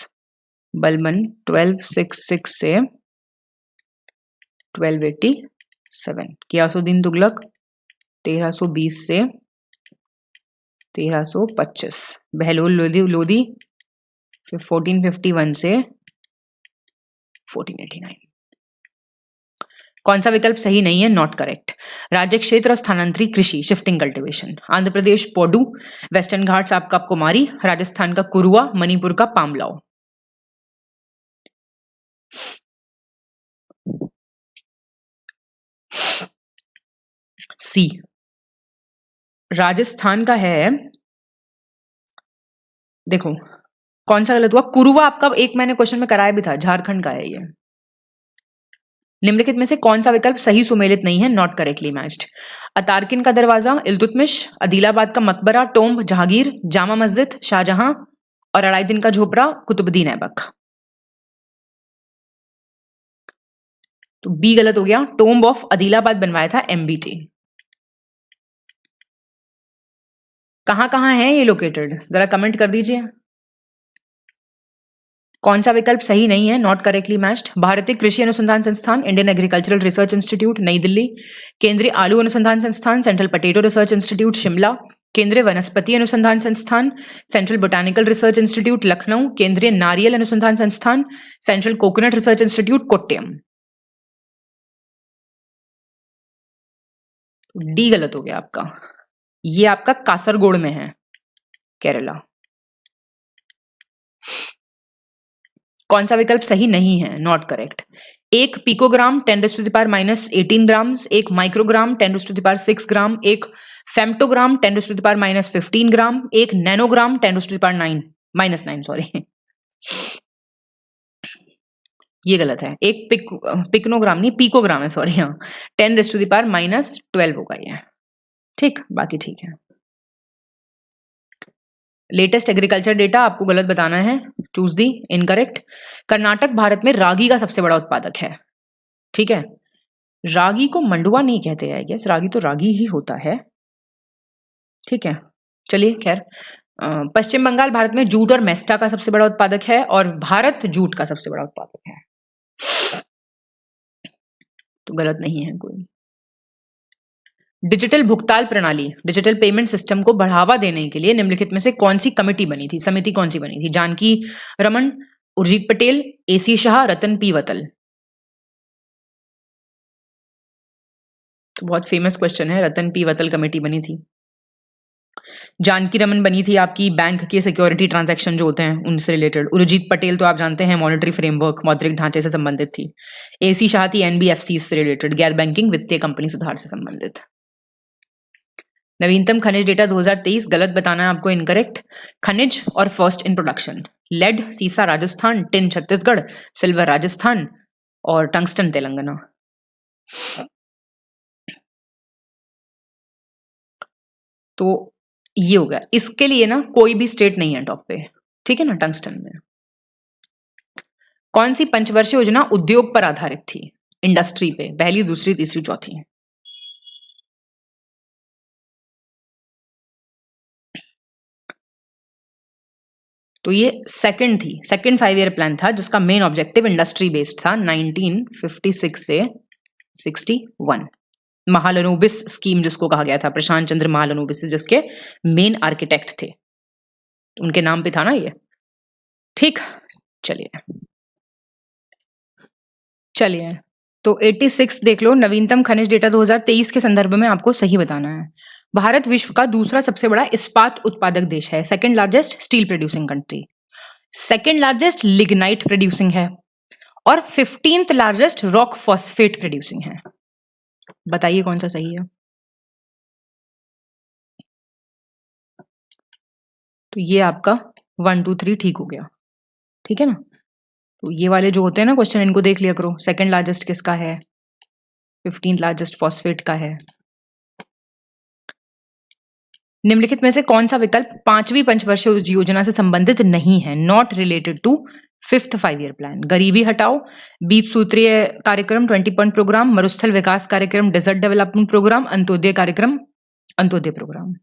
बलबन 1266 से 1287, गियासुद्दीन तुगलक 1320 से 1325, बहलुल लोदी 1451 से 1489। कौन सा विकल्प सही नहीं है? Not correct. राज्य क्षेत्र और स्थानांतरित कृषि, shifting cultivation. Andhra Pradesh Podu, western Ghats आपका कुमारी, राजस्थान का कुरुआ, मणिपुर का पामलाव? सी राजस्थान का है। देखो कौन सा गलत हुआ? कुरुआ आपका एक मैंने क्वेश्चन में कराया भी था, झारखंड का है ये। निम्नलिखित में से कौन सा विकल्प सही सुमेलित नहीं है? Not correctly matched. अतार्किन का दरवाजा, इल्तुतमिश, आदिलाबाद का मकबरा, टोम्ब जहांगीर, जामा मस्जिद शाहजहां और अलाउद्दीन का झोपड़ा कुतुबुद्दीन ऐबक? तो बी गलत हो गया। टोम्ब ऑफ आदिलाबाद बनवाया था MBT। कहां है ये लोकेटेड? जरा कमेंट कर दीजिए। कौन सा विकल्प सही नहीं है? Not correctly matched. भारतीय कृषि अनुसंधान संस्थान, इंडियन एग्रीकल्चरल रिसर्च इंस्टीट्यूट नई दिल्ली, केंद्रीय आलू अनुसंधान संस्थान, central potato research institute Shimla, केंद्रीय वनस्पति अनुसंधान संस्थान, central botanical research institute Lucknow, केंद्रीय नारियल अनुसंधान संस्थान, central coconut research institute Kottayam? D गलत हो गया आपका। ये आपका कासरगोड में है, केरला। कौन सा विकल्प सही नहीं है? Not correct. एक पिकोग्राम 10⁻⁻18 ग्राम, एक माइक्रोग्राम 10⁻6 ग्राम, एक फेम्टोग्राम 10⁻−15 ग्राम, एक नैनोग्राम 10⁻9 सॉरी ये गलत है। एक पिकनोग्राम नहीं, पिकोग्राम है, सॉरी, हाँ 10⁻−12 होगा ये, ठीक। बाकी ठीक है। लेटेस्ट एग्रीकल्चर डेटा आपको गलत बताना है, चूज दी इनकरेक्ट। कर्नाटक भारत में रागी का सबसे बड़ा उत्पादक है, ठीक है। रागी को मंडुआ नहीं कहते हैं, गेस रागी तो रागी ही होता है, ठीक है। चलिए खैर, पश्चिम बंगाल भारत में जूट और मेस्टा का सबसे बड़ा उत्पादक है और भारत जूट का सबसे बड़ा उत्पादक है, तो गलत नहीं है कोई। डिजिटल भुगतान प्रणाली, डिजिटल पेमेंट सिस्टम को बढ़ावा देने के लिए निम्नलिखित में से कौन सी कमेटी बनी थी, समिति कौन सी बनी थी? जानकी रमन, उर्जित पटेल, AC शाह, रतन P वतल? तो बहुत फेमस क्वेश्चन है, रतन P वतल कमेटी बनी थी। जानकी रमन बनी थी आपकी बैंक के सिक्योरिटी ट्रांजैक्शन जो होते हैं उनसे रिलेटेड। उर्जित पटेल तो आप जानते हैं मॉनेटरी फ्रेमवर्क, मौद्रिक ढांचे से संबंधित थी। AC शाह थी NBFC से रिलेटेड, गैर बैंकिंग वित्तीय कंपनी सुधार से संबंधित। नवीनतम खनिज डेटा 2023 गलत बताना है आपको, इनकरेक्ट। खनिज और फर्स्ट इन प्रोडक्शन, लेड सीसा राजस्थान, टिन छत्तीसगढ़, सिल्वर राजस्थान और टंगस्टन तेलंगाना। तो ये हो गया। इसके लिए ना कोई भी स्टेट नहीं है टॉप पे, ठीक है ना। टंगस्टन में कौन सी पंचवर्षीय योजना उद्योग पर आधारित थी? इंडस्ट्री पे, पहली, दूसरी, तीसरी, चौथी? तो ये सेकंड थी, सेकंड 5 ईयर प्लान था जिसका मेन ऑब्जेक्टिव इंडस्ट्री बेस्ड था 1956 से 61। महालनोबिस स्कीम जिसको कहा गया था, प्रशांत चंद्र महालनोबिस जिसके मेन आर्किटेक्ट थे, उनके नाम पे था ना ये। ठीक, चलिए चलिए, तो 86 देख लो, नवीनतम खनिज डेटा 2023 के संदर्भ में आपको सही बताना है। भारत विश्व का दूसरा सबसे बड़ा इस्पात उत्पादक देश है, second largest steel producing country, second largest lignite producing है, और 15th largest rock phosphate producing है। बताइए कौन सा सही है। तो ये आपका 1 2 3 ठीक हो गया, ठीक है ना। तो ये वाले जो होते हैं ना क्वेश्चन, इनको देख लिया करो। सेकंड लार्जेस्ट किसका है, 15th लार्जेस्ट फॉस्फेट का है। निम्नलिखित में से कौन सा विकल्प 5वीं पंचवर्षीय योजना से संबंधित नहीं है, not related to 5th 5-year plan. गरीबी हटाओ, 20 सूत्रीय कार्यक्रम 20 पॉइंट प्रोग्राम, मरुस्थल विकास कार्यक्रम, डेजर्ट डेवलपमेंट प्रोग्राम, अंत्योदय कार्यक्रम, अंत्योदय प्रोग्राम।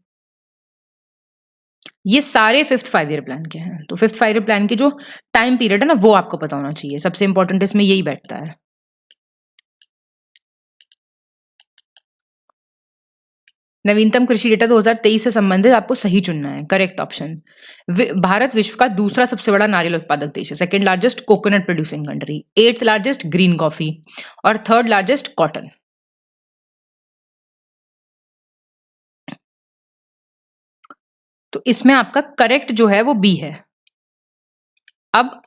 ये सारे 5th 5-year प्लान के हैं। तो 5th 5-year प्लान की जो टाइम पीरियड है ना, वो आपको पता होना चाहिए। सबसे इंपॉर्टेंट इसमें यही बैठता है। नवीनतम कृषि डेटा 2023 से संबंधित आपको सही चुनना है, करेक्ट ऑप्शन। भारत विश्व का दूसरा सबसे बड़ा नारियल उत्पादक देश है, second largest coconut producing country, 8th largest green coffee, और 3rd लार्जेस्ट कॉटन। तो इसमें आपका करेक्ट जो है वो बी है। अब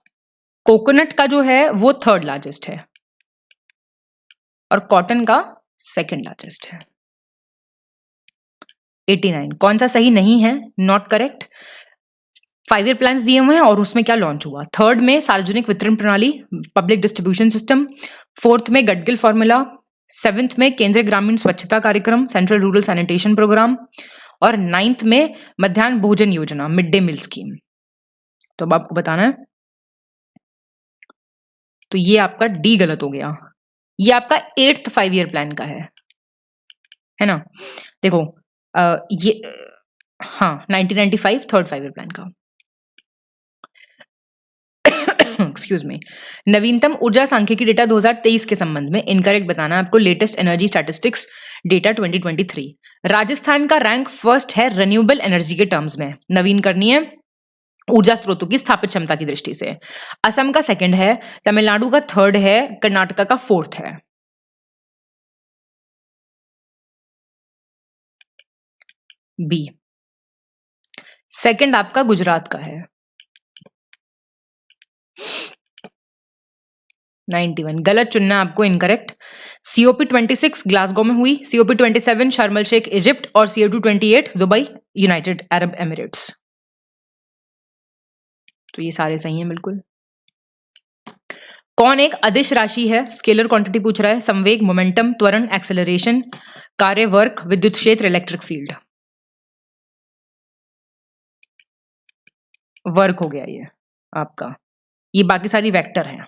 कोकोनट का जो है वो 3rd लार्जेस्ट है और कॉटन का 2nd लार्जेस्ट है। 89 कौन सा सही नहीं है, नॉट करेक्ट। 5-year प्लान्स दिए हुए हैं और उसमें क्या लॉन्च हुआ। 3rd में सार्वजनिक वितरण प्रणाली, पब्लिक डिस्ट्रीब्यूशन सिस्टम, 4th में गडगिल फॉर्मूला, 7th में केंद्रीय ग्रामीण स्वच्छता कार्यक्रम, सेंट्रल रूरल सैनिटेशन प्रोग्राम, और 9th में मध्याह्न भोजन योजना, मिड डे मील स्कीम। तो अब आपको बताना है। तो ये आपका डी गलत हो गया। ये आपका 8th 5-year प्लान का है ना। देखो ये हाँ 1995 3rd 5-year प्लान का। Excuse me. नवीनतम ऊर्जा सांख्यिकी डेटा 2023 के संबंध में इनकरेक्ट बताना है आपको। Latest energy statistics data 2023, Rajasthan का रैंक फर्स्ट है रिन्यूएबल एनर्जी के टर्म्स में, नवीनकरणीय ऊर्जा स्रोतों की स्थापित क्षमता की दृष्टि से। असम का 2nd है, तमिलनाडु का 3rd है, कर्नाटका का 4th है। बी। 2nd आपका गुजरात का है। 91 गलत चुनना आपको, इनकरेक्ट। COP26 ग्लासगो में हुई, COP27 शर्म शेख इजिप्ट, और CO228 Dubai United Arab Emirates. तो ये सारे सही हैं बिल्कुल। कौन एक अदिश राशि है, स्केलर क्वांटिटी पूछ रहा है। संवेग, मोमेंटम, त्वरण, एक्सेलरेशन, कार्य, वर्क, विद्युत क्षेत्र, इलेक्ट्रिक फील्ड। वर्क हो गया ये आपका। ये बाकी सारी वेक्टर हैं।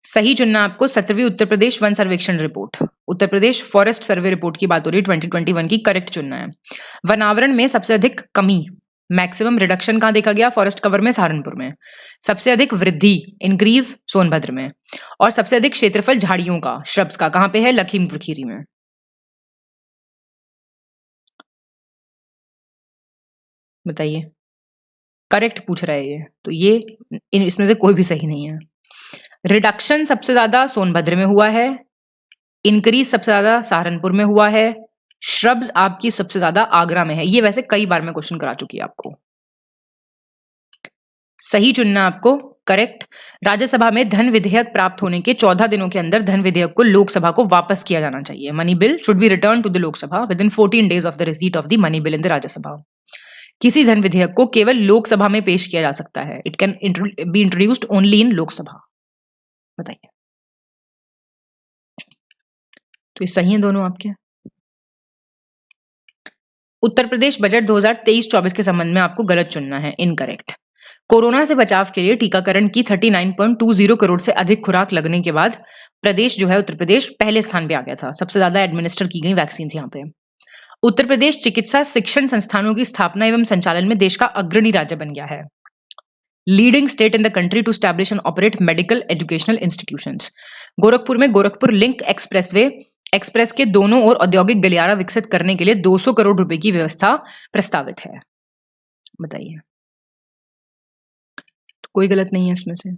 सही चुनना आपको 17वीं उत्तर प्रदेश वन सर्वेक्षण report, Uttar Pradesh forest survey report की बात हो रही है 2021 की, करेक्ट चुनना है। वनावरण में सबसे अधिक कमी, मैक्सिमम रिडक्शन कहां देखा गया, फॉरेस्ट कवर में सहारनपुर में। सबसे अधिक वृद्धि, इंक्रीज, सोनभद्र में। और सबसे अधिक क्षेत्रफल झाड़ियों का, श्रब्स का, कहां पे है, लखीमपुर खीरी में। बताइए, करेक्ट पूछ रहा है ये, तो ये इसमें से कोई भी सही नहीं है। रिडक्शन सबसे ज्यादा सोनभद्र में हुआ है, इंक्रीज सबसे ज्यादा सहारनपुर में हुआ है, श्रब्स आपकी सबसे ज्यादा आगरा में है। ये वैसे कई बार मैं क्वेश्चन करा चुकी है आपको। सही चुनना आपको, करेक्ट। राज्यसभा में धन विधेयक प्राप्त होने के 14 दिनों के अंदर धन विधेयक को लोकसभा को वापस किया जाना चाहिए। Money bill should be return to the Lok Sabha within 14 days of the receipt of the money bill in the Rajya Sabha. किसी धन विधेयक को केवल लोकसभा में पेश किया जा सकता है। It can be introduced only in Lok Sabha. बताइए, तो ये सही है दोनों आपके। उत्तर प्रदेश बजट 2023-24 के संबंध में आपको गलत चुनना है, इनकरेक्ट। कोरोना से बचाव के लिए टीकाकरण की 39.20 करोड़ से अधिक खुराक लगने के बाद प्रदेश जो है, उत्तर प्रदेश पहले स्थान पे आ गया था। सबसे ज्यादा एडमिनिस्टर की गई वैक्सीन यहाँ पे। उत्तर प्रदेश चिकित्सा शिक्षण संस्थानों की स्थापना एवं संचालन में देश का अग्रणी राज्य बन गया है। Leading state in the country to establish and operate medical educational institutions. Gorakhpur में गोरखपुर लिंक एक्सप्रेस के दोनों ओर औद्योगिक गलियारा विकसित करने के लिए 200 करोड़ रुपए की व्यवस्था प्रस्तावित है। बताइए, तो कोई गलत नहीं है इसमें से।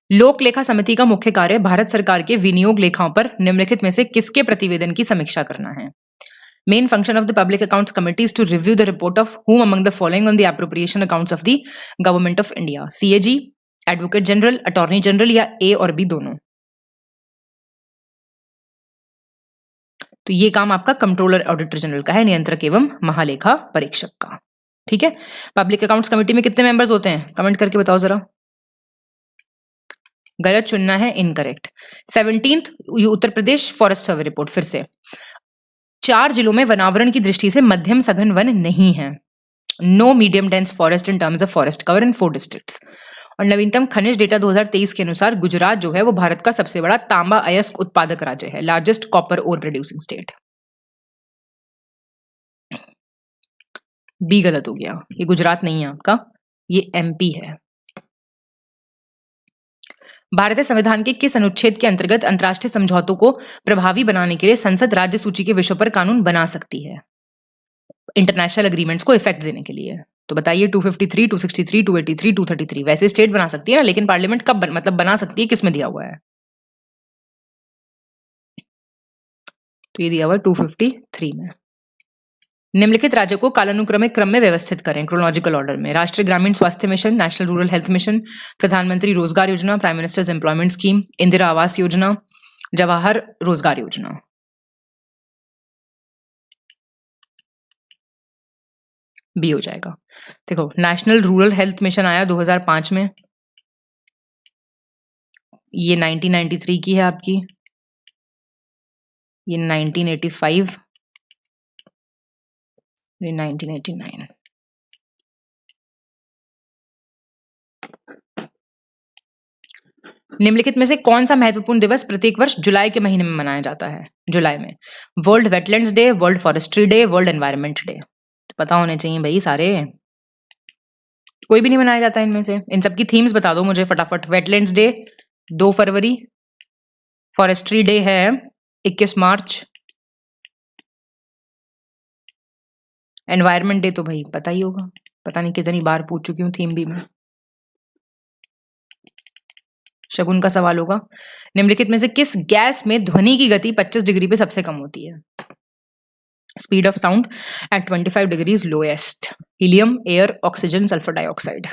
लोक लेखा समिति का मुख्य कार्य भारत सरकार के विनियोग लेखाओं पर निम्नलिखित में से किसके प्रतिवेदन की समीक्षा करना है? Main function of the Public Accounts Committee is to review the report of whom among the following on the appropriation accounts of the Government of India? CAG, Advocate General, Attorney General या A और B दोनों? तो ये काम आपका controller auditor general का है, नियंत्रक एवं महालेखा परीक्षक का। ठीक है। पब्लिक अकाउंट्स कमेटी में कितने मेंबर्स होते हैं? कमेंट करके बताओ जरा। गलत चुनना है, incorrect. 17th Uttar Pradesh forest survey report, फिर से 4 जिलों में वनावरण की दृष्टि से मध्यम सघन वन नहीं है। No medium dense forest in terms of forest cover in 4 districts. और नवीनतम खनिज डेटा 2023 के अनुसार गुजरात जो है वो भारत का सबसे बड़ा तांबा अयस्क उत्पादक राज्य है, largest copper ore producing state. B गलत हो गया, ये गुजरात नहीं है आपका, ये एमपी है। भारतीय संविधान के किस अनुच्छेद के अंतर्गत अंतर्राष्ट्रीय समझौतों को प्रभावी बनाने के लिए संसद राज्य सूची के विषयों पर कानून बना सकती है? इंटरनेशनल एग्रीमेंट्स को इफेक्ट देने के लिए। तो बताइए 253, 263, 283, 233। वैसे स्टेट बना सकती है ना, लेकिन पार्लियामेंट कब मतलब बना सकती है, किसमें दिया हुआ है? तो ये दिया हुआ है 253 में। निम्नलिखित राज्यों को कालानुक्रमिक क्रम में व्यवस्थित करें, क्रोनोलॉजिकल ऑर्डर में। राष्ट्रीय ग्रामीण स्वास्थ्य mission, national rural health mission, प्रधानमंत्री रोजगार योजना, prime ministers employment scheme, Indira Awas Yojana, Jawahar रोजगार योजना। बी हो जाएगा। देखो, नेशनल रूरल हेल्थ मिशन आया 2005 में, ये 1993 की है आपकी, ये 1985, ये 1989। निम्नलिखित में से कौन सा महत्वपूर्ण दिवस प्रत्येक वर्ष जुलाई के महीने में मनाया जाता है? जुलाई में world wetlands day, world forestry day, world environment day. तो पता होने चाहिए भाई सारे। कोई भी नहीं मनाया जाता इनमें से। इन सब की थीम्स बता दो मुझे फटाफट। वेटलैंड्स डे 2 फरवरी, फॉरेस्ट्री डे है 21 मार्च, एनवायरनमेंट डे तो भाई पता ही होगा, पता नहीं कितनी बार पूछ चुकी हूँ थीम भी मैं। शगुन का सवाल होगा, निम्नलिखित में से किस गैस में ध्वनि की गति 25 डिग्री पे सबसे कम होती है? Speed of sound eight 25 degrees lowest. Helium, air, oxygen, sulphur dioxide.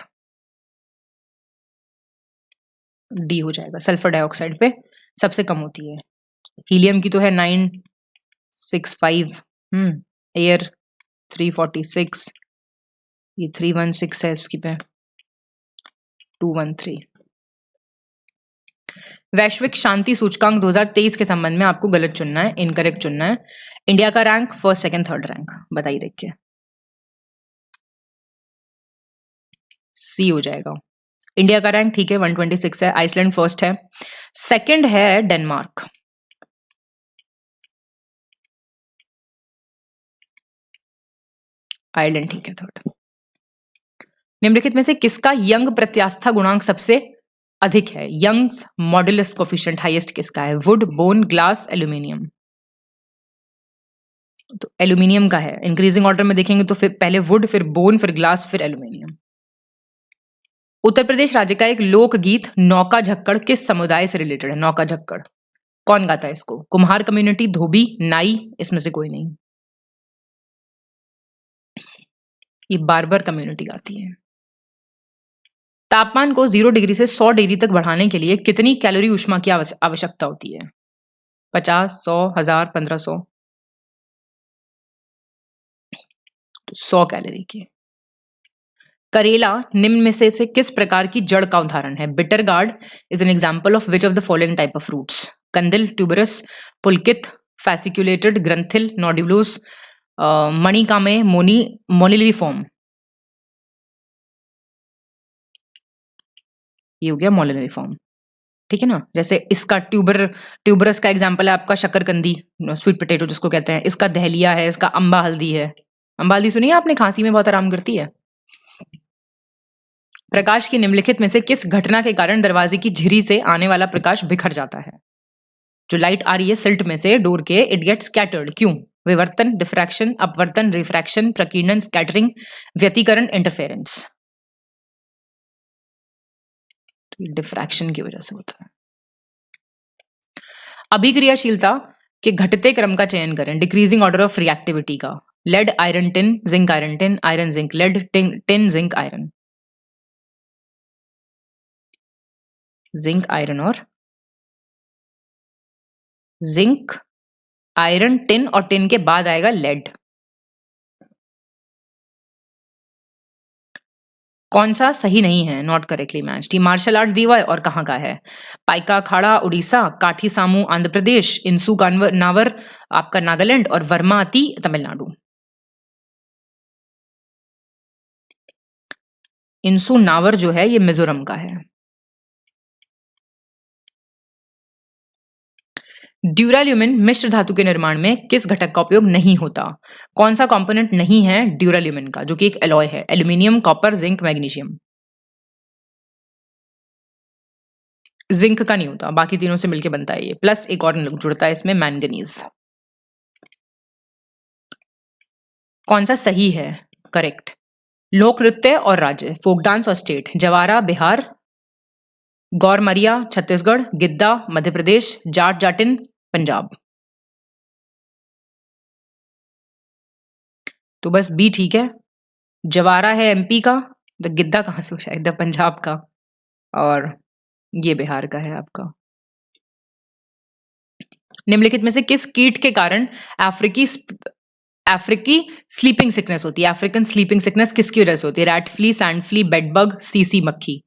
D हो जाएगा, सल्फर डाइऑक्साइड पे सबसे कम होती है। हीलियम की तो है 965, एयर 346, ये 316 है, इसकी पे 213। वैश्विक शांति सूचकांक 2023 के संबंध में आपको गलत चुनना है, इनकरेक्ट चुनना है। इंडिया का rank first, second, third rank बताइए देखिए। सी हो जाएगा। इंडिया का रैंक ठीक है 126 है, आइसलैंड फर्स्ट है, सेकंड है डेनमार्क। आयरलैंड ठीक है थर्ड। निम्नलिखित में से किसका यंग प्रत्यास्था गुणांक सबसे अधिक है? यंग्स मॉडुलस कोफिशिएंट हाईएस्ट किसका है? Would, bone, glass, aluminium. तो एल्यूमिनियम का है। इंक्रीजिंग ऑर्डर में देखेंगे तो फिर पहले वुड, फिर बोन, फिर ग्लास, फिर एल्यूमिनियम। उत्तर प्रदेश राज्य का एक लोकगीत नौका झक्कड़ किस समुदाय से रिलेटेड है? नौका झक्कड़ कौन गाता है इसको? कुम्हार कम्युनिटी, धोबी, नाई, इसमें से कोई नहीं। ये बार्बर कम्युनिटी गाती है। तापमान को 0 डिग्री से 100 डिग्री तक बढ़ाने के लिए कितनी कैलोरी ऊष्मा की आवश्यकता होती है? 50, 100, 1000, 1500? 100 कैलोरी की। करेला निम्न में से किस प्रकार की जड़ का उदाहरण है? Bitter gourd is an example of which of the following type of fruits? कंदिल, ट्यूबरस, पुलकित, फैसिक्युलेटेड, ग्रंथिल, नोड्यूलस, मणिकामे, मोनिलिफॉर्म। ये हो गया मोलिनिफॉर्म, ठीक है ना। जैसे इसका ट्यूबरस का एग्जांपल है आपका शकरकंदी, स्वीट पोटैटो जिसको कहते हैं। इसका दहलिया है, इसका अम्बा हल्दी है। अम्बा हल्दी सुनी है आपने? खांसी में बहुत आराम करती है। प्रकाश की निम्नलिखित में से किस घटना के कारण दरवाजे की झिरी से आने वाला प्रकाश बिखर जाता है? जो लाइट आ रही है सिल्ट में से डोर के, इट गेट स्कैटर्ड, क्यों? विवर्तन, डिफ्रैक्शन, अपवर्तन, रिफ्रैक्शन, प्रकीर्णन, स्कैटरिंग, व्यतिकरण, इंटरफेरेंस। तो डिफ्रैक्शन की वजह से होता है। अभिक्रियाशीलता के घटते क्रम का चयन करें, डिक्रीजिंग ऑर्डर ऑफ रिएक्टिविटी का। Lead iron tin, zinc iron tin, iron zinc lead, tin zinc iron. Zinc iron और जिंक आयरन टिन, और टिन के बाद आएगा लेड। कौन सा सही नहीं है? Not correctly matched. Martial art दीवा और कहाँ का है? पाइका अखाड़ा उड़ीसा, काठी सामू आंध्र प्रदेश, इंसू नावर आपका नागालैंड, और वर्माती तमिलनाडु। इंसू नावर जो है ये मिजोरम का है। ड्यूराल्यूमिन मिश्र धातु के निर्माण में किस घटक का उपयोग नहीं होता? कौन सा कंपोनेंट नहीं है ड्यूराल्यूमिन का, जो कि एक एलॉय है? Aluminium, copper, zinc, magnesium. Zinc का नहीं होता, बाकी तीनों से मिलकर बनता है ये, प्लस एक और जुड़ता है इसमें, मैंगनीज। कौन सा सही है? करेक्ट। लोक नृत्य और राज्य, फोक डांस और स्टेट, जवारा बिहार, गौरमरिया छत्तीसगढ़, गिद्दा मध्य प्रदेश, जाट जाटिन पंजाब। तो बस बी ठीक है। जवारा है एमपी का, तो गिद्दा कहां से हो जाएगा? पंजाब का, और ये बिहार का है आपका। निम्नलिखित में से किस कीट के कारण अफ्रीकी स्लीपिंग सिकनेस होती है? अफ्रीकन स्लीपिंग सिकनेस किसकी वजह से होती है? Rat flea, sand flea, bed bug, सीसी मक्खी।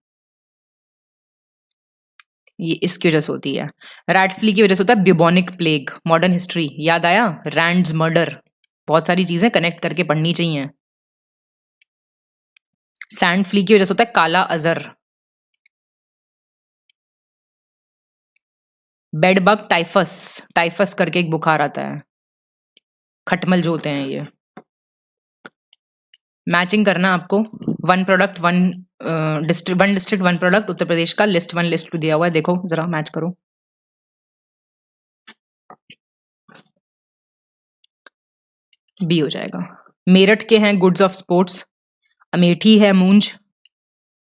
ये इसकी वजह से होती है। रैट फ्ली की वजह से होता है ब्यूबोनिक प्लेग। मॉडर्न हिस्ट्री याद आया? रैंड्स मर्डर। बहुत सारी चीजें कनेक्ट करके पढ़नी चाहिए। सैंड फ्ली की वजह से होता है काला अजर। बेड बग टाइफस, टाइफस करके एक बुखार आता है, खटमल जो होते हैं ये। मैचिंग करना आपको। One product one district one product, Uttar Pradesh का लिस्ट 1 लिस्ट 2 दिया हुआ है, देखो जरा मैच करो। बी हो जाएगा। मेरठ के हैं गुड्स ऑफ स्पोर्ट्स, अमेठी है मूंज,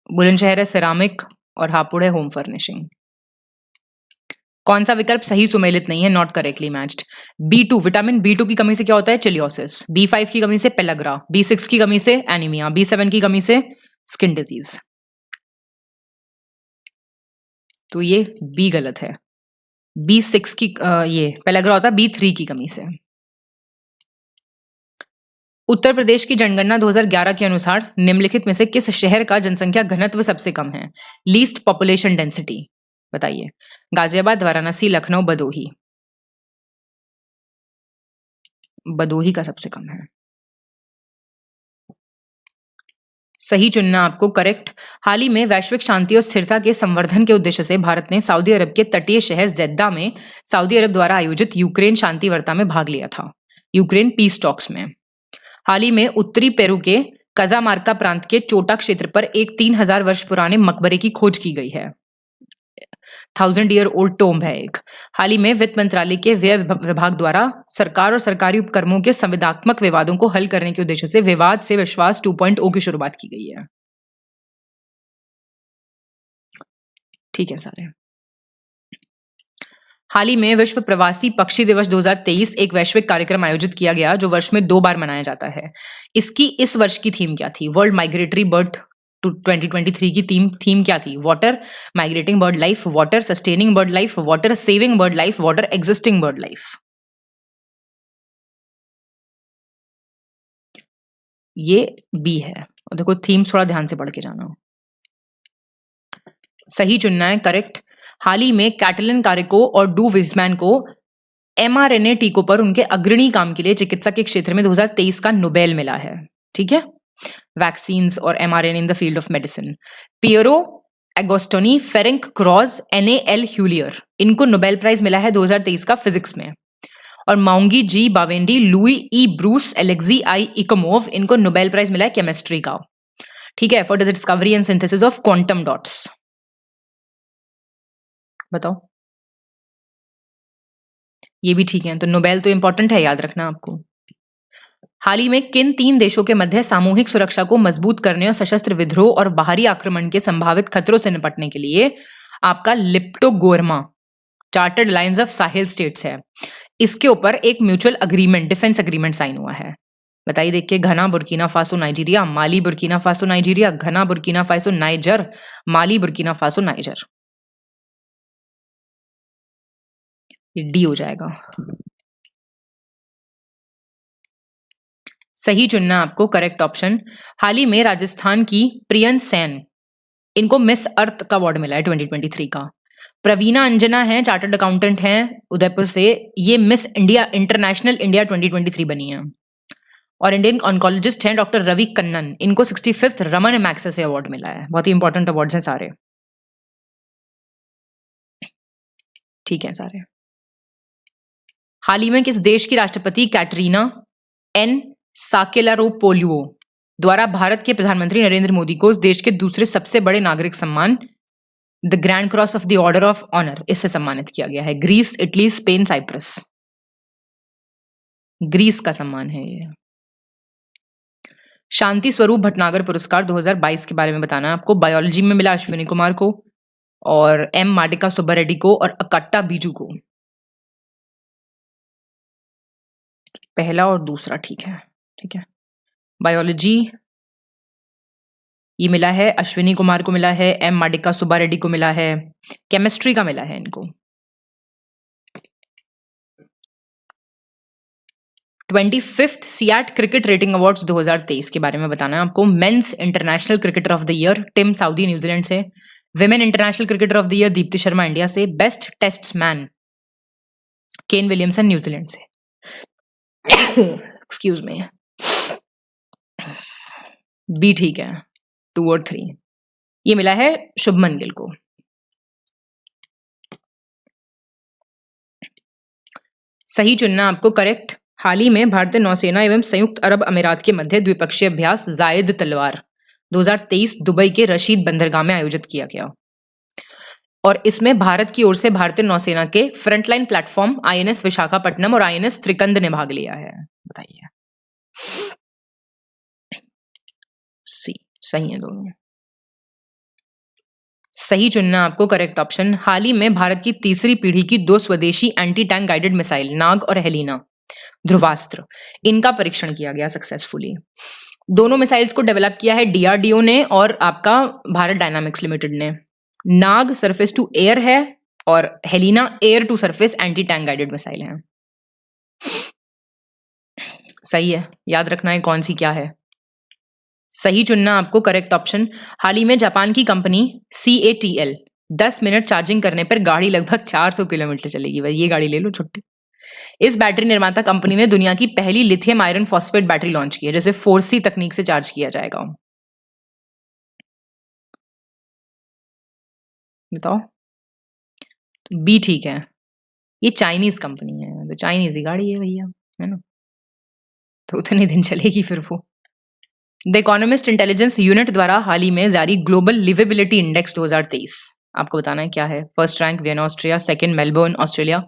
बुलंदशहर है सिरामिक, और हापुड़ है होम फर्निशिंग। कौन सा विकल्प सही सुमेलित नहीं है? Not correctly matched. B2, vitamin B2 की कमी से क्या होता है? चिलियोसिस। B5 की कमी से पेलग्रा, B6 की कमी से एनीमिया, B7 की कमी से स्किन डिजीज। तो ये बी गलत है। B6 की ये पेलग्रा होता है B3 की कमी से। उत्तर प्रदेश की जनगणना 2011 के अनुसार निम्नलिखित में से किस शहर का जनसंख्या घनत्व सबसे कम है? लीस्ट पॉपुलेशन डेंसिटी बताइए। गाजियाबाद, वाराणसी, लखनऊ, भदोही। भदोही का सबसे कम है। सही चुनना आपको, करेक्ट। हाल ही में वैश्विक शांति और स्थिरता के संवर्धन के उद्देश्य से भारत ने सऊदी अरब के तटीय शहर जेद्दा में सऊदी अरब द्वारा आयोजित यूक्रेन शांति वार्ता में भाग लिया था, यूक्रेन पीस टॉक्स में। हाल ही में उत्तरी पेरू के कजामार्का प्रांत के चोटा क्षेत्र पर एक 3000 वर्ष पुराने मकबरे की खोज की गई है। 1000 ईयर ओल्ड टोम्ब है एक। हाल ही में वित्त मंत्रालय के व्यय विभाग द्वारा सरकार और सरकारी उपक्रमों के संविदात्मक विवादों को हल करने के उद्देश्य से विवाद से विश्वास 2.0 की शुरुआत की गई है। ठीक है सारे। हाल ही में विश्व प्रवासी पक्षी दिवस 2023 एक वैश्विक कार्यक्रम आयोजित किया गया जो वर्ष में 2 बार मनाया जाता है। इसकी इस वर्ष की थीम क्या थी? वर्ल्ड माइग्रेटरी बर्ड 2023 की थीम क्या थी? Water migrating bird life, water sustaining bird life, water saving bird life, water existing bird life. ये बी है। और देखो थीम्स थोड़ा ध्यान से पढ़ के जाना। सही चुनना है, करेक्ट। हाल ही में कैटलिन कारेको और डू विजमैन को mRNA टीकों पर उनके अग्रणी काम के लिए चिकित्सा के क्षेत्र में 2023 का नोबेल मिला है। ठीक है, वैक्सीन्स और mRNA in the field of medicine. Pierre Agostini, Ferenc Krausz, NAL L'Huillier, इनको नोबेल प्राइज मिला है 2023 का फिजिक्स में। और माउंगी जी बावेंडी, लुई ई ब्रूस, एलेक्सी आई इकोमोव, इनको नोबेल प्राइज मिला है केमिस्ट्री का। ठीक है, for the discovery and synthesis of quantum dots. बताओ, ये भी ठीक है। तो नोबेल तो इंपॉर्टेंट है, याद रखना आपको। हाल ही में किन 3 देशों के मध्य सामूहिक सुरक्षा को मजबूत करने और सशस्त्र विद्रोह और बाहरी आक्रमण के संभावित खतरों से निपटने के लिए आपका Liptako Gourma chartered alliance of Sahel states है, इसके ऊपर एक mutual agreement, defence agreement sign हुआ है? बताइए देखिए, Ghana Burkina Faso Nigeria, Mali Burkina Faso Nigeria, Ghana Burkina Faso Niger, Mali Burkina Faso Niger. ये डी हो जाएगा। सही चुनना आपको, करेक्ट ऑप्शन। हाल ही में राजस्थान की प्रियन सेन, इनको मिस अर्थ का अवार्ड मिला है 2023 का। प्रवीणा अंजना है, चार्टर्ड अकाउंटेंट हैं उदयपुर से, ये मिस इंडिया इंटरनेशनल इंडिया 2023 बनी है। और इंडियन ऑन्कोलॉजिस्ट हैं डॉक्टर रवि कन्नन, इनको 65th रमन मैग्सेसे अवार्ड मिला है। बहुत ही इंपॉर्टेंट अवार्ड्स हैं सारे, ठीक है सारे। हाल ही में किस देश की राष्ट्रपति कैटरीना एन साकेलारोपोलियो द्वारा भारत के प्रधानमंत्री नरेंद्र मोदी को उस देश के दूसरे सबसे बड़े नागरिक सम्मान the grand cross of the order of honour, इससे सम्मानित किया गया है? Greece, Italy, Spain, Cyprus. Greece का सम्मान है ये। शांति स्वरूप भटनागर पुरस्कार 2022 के बारे में बताना है आपको। बायोलॉजी में मिला अश्विनी कुमार को, और एम माडिका सुब्बा रेड्डी को, और अकट्टा बीजू को। पहला और दूसरा ठीक है, ठीक है। बायोलॉजी ये मिला है अश्विनी कुमार को मिला है, एम माडिका सुब्बा रेड्डी को मिला है। केमिस्ट्री का मिला है इनको। 25th SEAT cricket rating awards 2023 के बारे में बताना है आपको। Men's international cricketer of the year Tim Southee New Zealand से, women international cricketer of the year Deepti Sharma India से, best test man Kane Williamson New Zealand से। एक्सक्यूज मी, बी ठीक है, 2 और 3 ये मिला है शुभमन गिल को। सही चुनना आपको, करेक्ट। हाल ही में भारतीय नौसेना एवं संयुक्त अरब अमीरात के मध्य द्विपक्षीय अभ्यास जायद तलवार 2023 दुबई के रशीद बंदरगाह में आयोजित किया गया, और इसमें भारत की ओर से भारतीय नौसेना के फ्रंटलाइन प्लेटफॉर्म आईएनएस विशाखापट्टनम और आईएनएस त्रिकंद ने भाग लिया है। बताइए, सी सही है दोनों। सही चुनना आपको, करेक्ट ऑप्शन। हाल ही में भारत की तीसरी पीढ़ी की 2 स्वदेशी एंटी टैंक गाइडेड मिसाइल नाग और हेलिना ध्रुवास्त्र, इनका परीक्षण किया गया सक्सेसफुली। दोनों मिसाइल्स को डेवलप किया है डीआरडीओ ने और आपका भारत डायनामिक्स लिमिटेड ने। नाग सरफेस टू एयर है और Helina air to surface anti tank guided missile है। सही है, याद रखना है कौन सी क्या है। सही चुनना आपको, करेक्ट ऑप्शन। हाल ही में जापान की कंपनी CATL 10 मिनट चार्जिंग करने पर गाड़ी लगभग 400 किलोमीटर चलेगी। भाई ये गाड़ी ले लो छुट्टी। इस बैटरी निर्माता कंपनी ने दुनिया की पहली lithium iron phosphate battery launch की है, जिसे 4C तकनीक से चार्ज किया जाएगा। बताओ, बी ठीक है, ये चाइनीज कंपनी है, तो चाइनीज ही गाड़ी है भैया, है ना, तो उतने दिन चलेगी फिर वो। द इकोनॉमिस्ट इंटेलिजेंस यूनिट द्वारा हाल ही में जारी ग्लोबल लिवेबिलिटी इंडेक्स 2023 आपको बताना है क्या है। First rank Vienna Austria, second Melbourne Australia,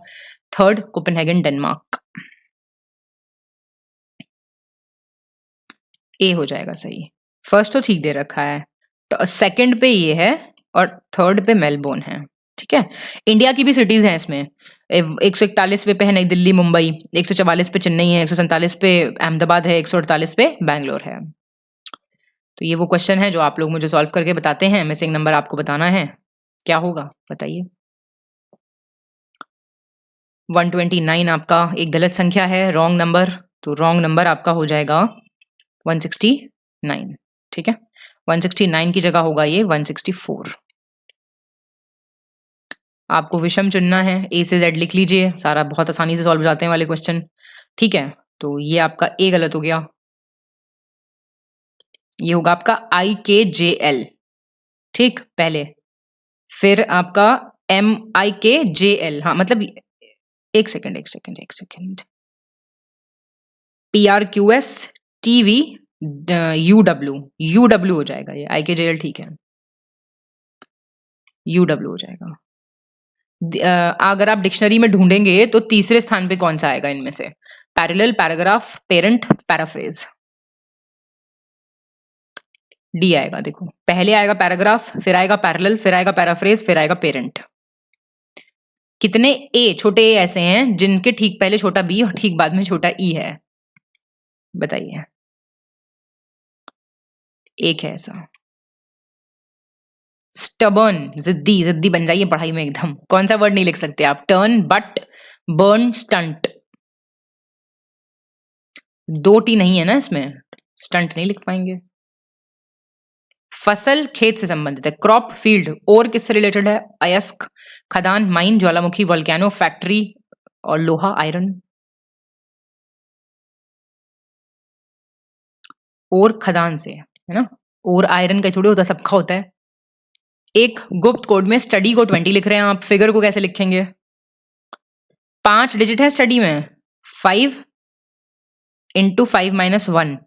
third Copenhagen Denmark. A हो जाएगा सही। फर्स्ट तो ठीक दे रखा है, तो सेकंड पे ये है और थर्ड पे मेलबोर्न है, ठीक है। इंडिया की भी सिटीज हैं इसमें। 141 पे है नई दिल्ली मुंबई, 144 पे चेन्नई है, 147 पे अहमदाबाद है, 148 पे बैंगलोर है। तो ये वो क्वेश्चन है जो आप लोग मुझे सॉल्व करके बताते हैं। मिसिंग नंबर आपको बताना है, क्या होगा बताइए। 129 आपका एक गलत संख्या है, रॉन्ग नंबर, तो रॉन्ग नंबर आपका हो जाएगा 169, ठीक है। 169 की जगह होगा ये 164। आपको विषम चुनना है, A से Z लिख लीजिए, सारा बहुत आसानी से सॉल्व हो जाते हैं वाले क्वेश्चन, ठीक है। तो ये आपका A गलत हो गया, ये होगा आपका IKJL, ठीक पहले, फिर आपका MIKJL, हाँ मतलब एक सेकंड PRQS TV यूडब्ल्यू हो जाएगा, ये IKJL ठीक है, यूडब्ल्यू हो जाएगा। अगर आप डिक्शनरी में ढूंढेंगे तो तीसरे स्थान पे कौन सा आएगा इनमें से? Parallel, paragraph, parent, paraphrase. D आएगा। देखो पहले आएगा पैराग्राफ, फिर आएगा पैरेलल, फिर आएगा पैराफ्रेज, फिर आएगा पेरेंट। कितने ए, छोटे ए ऐसे हैं जिनके ठीक पहले छोटा बी और ठीक बाद में छोटा ई है? बताइए। एक है ऐसा। स्टबर्न, जिद्दी, जिद्दी बन जाइए पढ़ाई में एकदम। कौन सा वर्ड नहीं लिख सकते आप? Turn, but, burn, stunt. दो टी नहीं है ना इसमें, स्टंट नहीं लिख पाएंगे। फसल खेत से संबंधित है। Crop, field. और किससे रिलेटेड है? अयस्क, खदान, माइन, ज्वालामुखी, वोल्केनो, फैक्ट्री और लोहा, आयरन। और खदान से है ना, और आयरन का थोड़ी होता, सबका होता है। एक गुप्त कोड में स्टडी को 20 लिख रहे हैं आप, फिगर को कैसे लिखेंगे? 5 डिजिट है स्टडी में, 5 इंटू 5 माइनस 1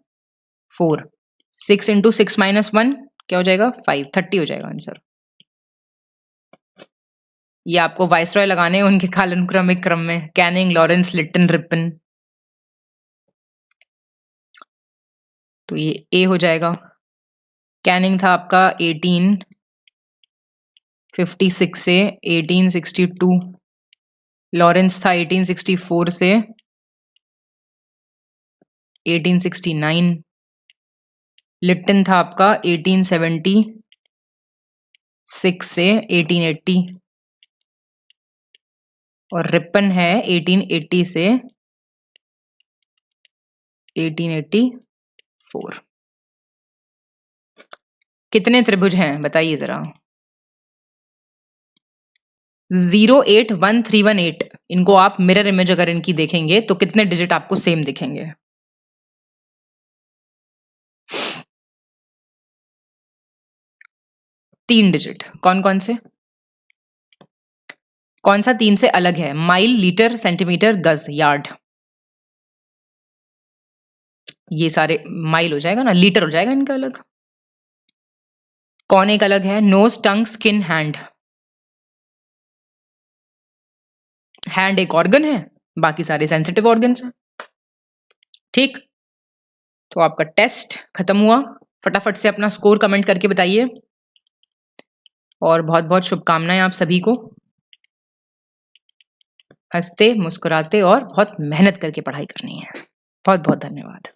4, 6 इंटू 6 माइनस 1 क्या हो जाएगा? 5, 30 हो जाएगा आंसर। ये आपको वाइसरॉय लगाने हैं उनके कालानुक्रमिक क्रम में, कैनिंग, लॉरेंस, लिट्टन, रिपन। तो ये ए हो जाएगा। कैनिंग था आपका 1856 से 1862, लॉरेंस था 1864 से 1869, लिट्टन था आपका 1876 से 1880 और रिपन है 1880 से 1884। कितने त्रिभुज हैं बताइए जरा? 081318। इनको आप मिरर इमेज अगर इनकी देखेंगे तो कितने डिजिट आपको सेम दिखेंगे? तीन डिजिट। कौन कौन से? कौन सा 3 से अलग है? माइल, लीटर, सेंटीमीटर, गज, यार्ड। ये सारे माइल हो जाएगा ना, लीटर हो जाएगा इनका अलग। कौन एक अलग है? नोज, टंग, स्किन, हैंड। हैंड एक ऑर्गन है, बाकी सारे सेंसिटिव ऑर्गन्स हैं। ठीक, तो आपका टेस्ट खत्म हुआ। फटाफट से अपना स्कोर कमेंट करके बताइए और बहुत बहुत शुभकामनाएं आप सभी को। हंसते, मुस्कुराते और बहुत मेहनत करके पढ़ाई करनी है। बहुत बहुत धन्यवाद।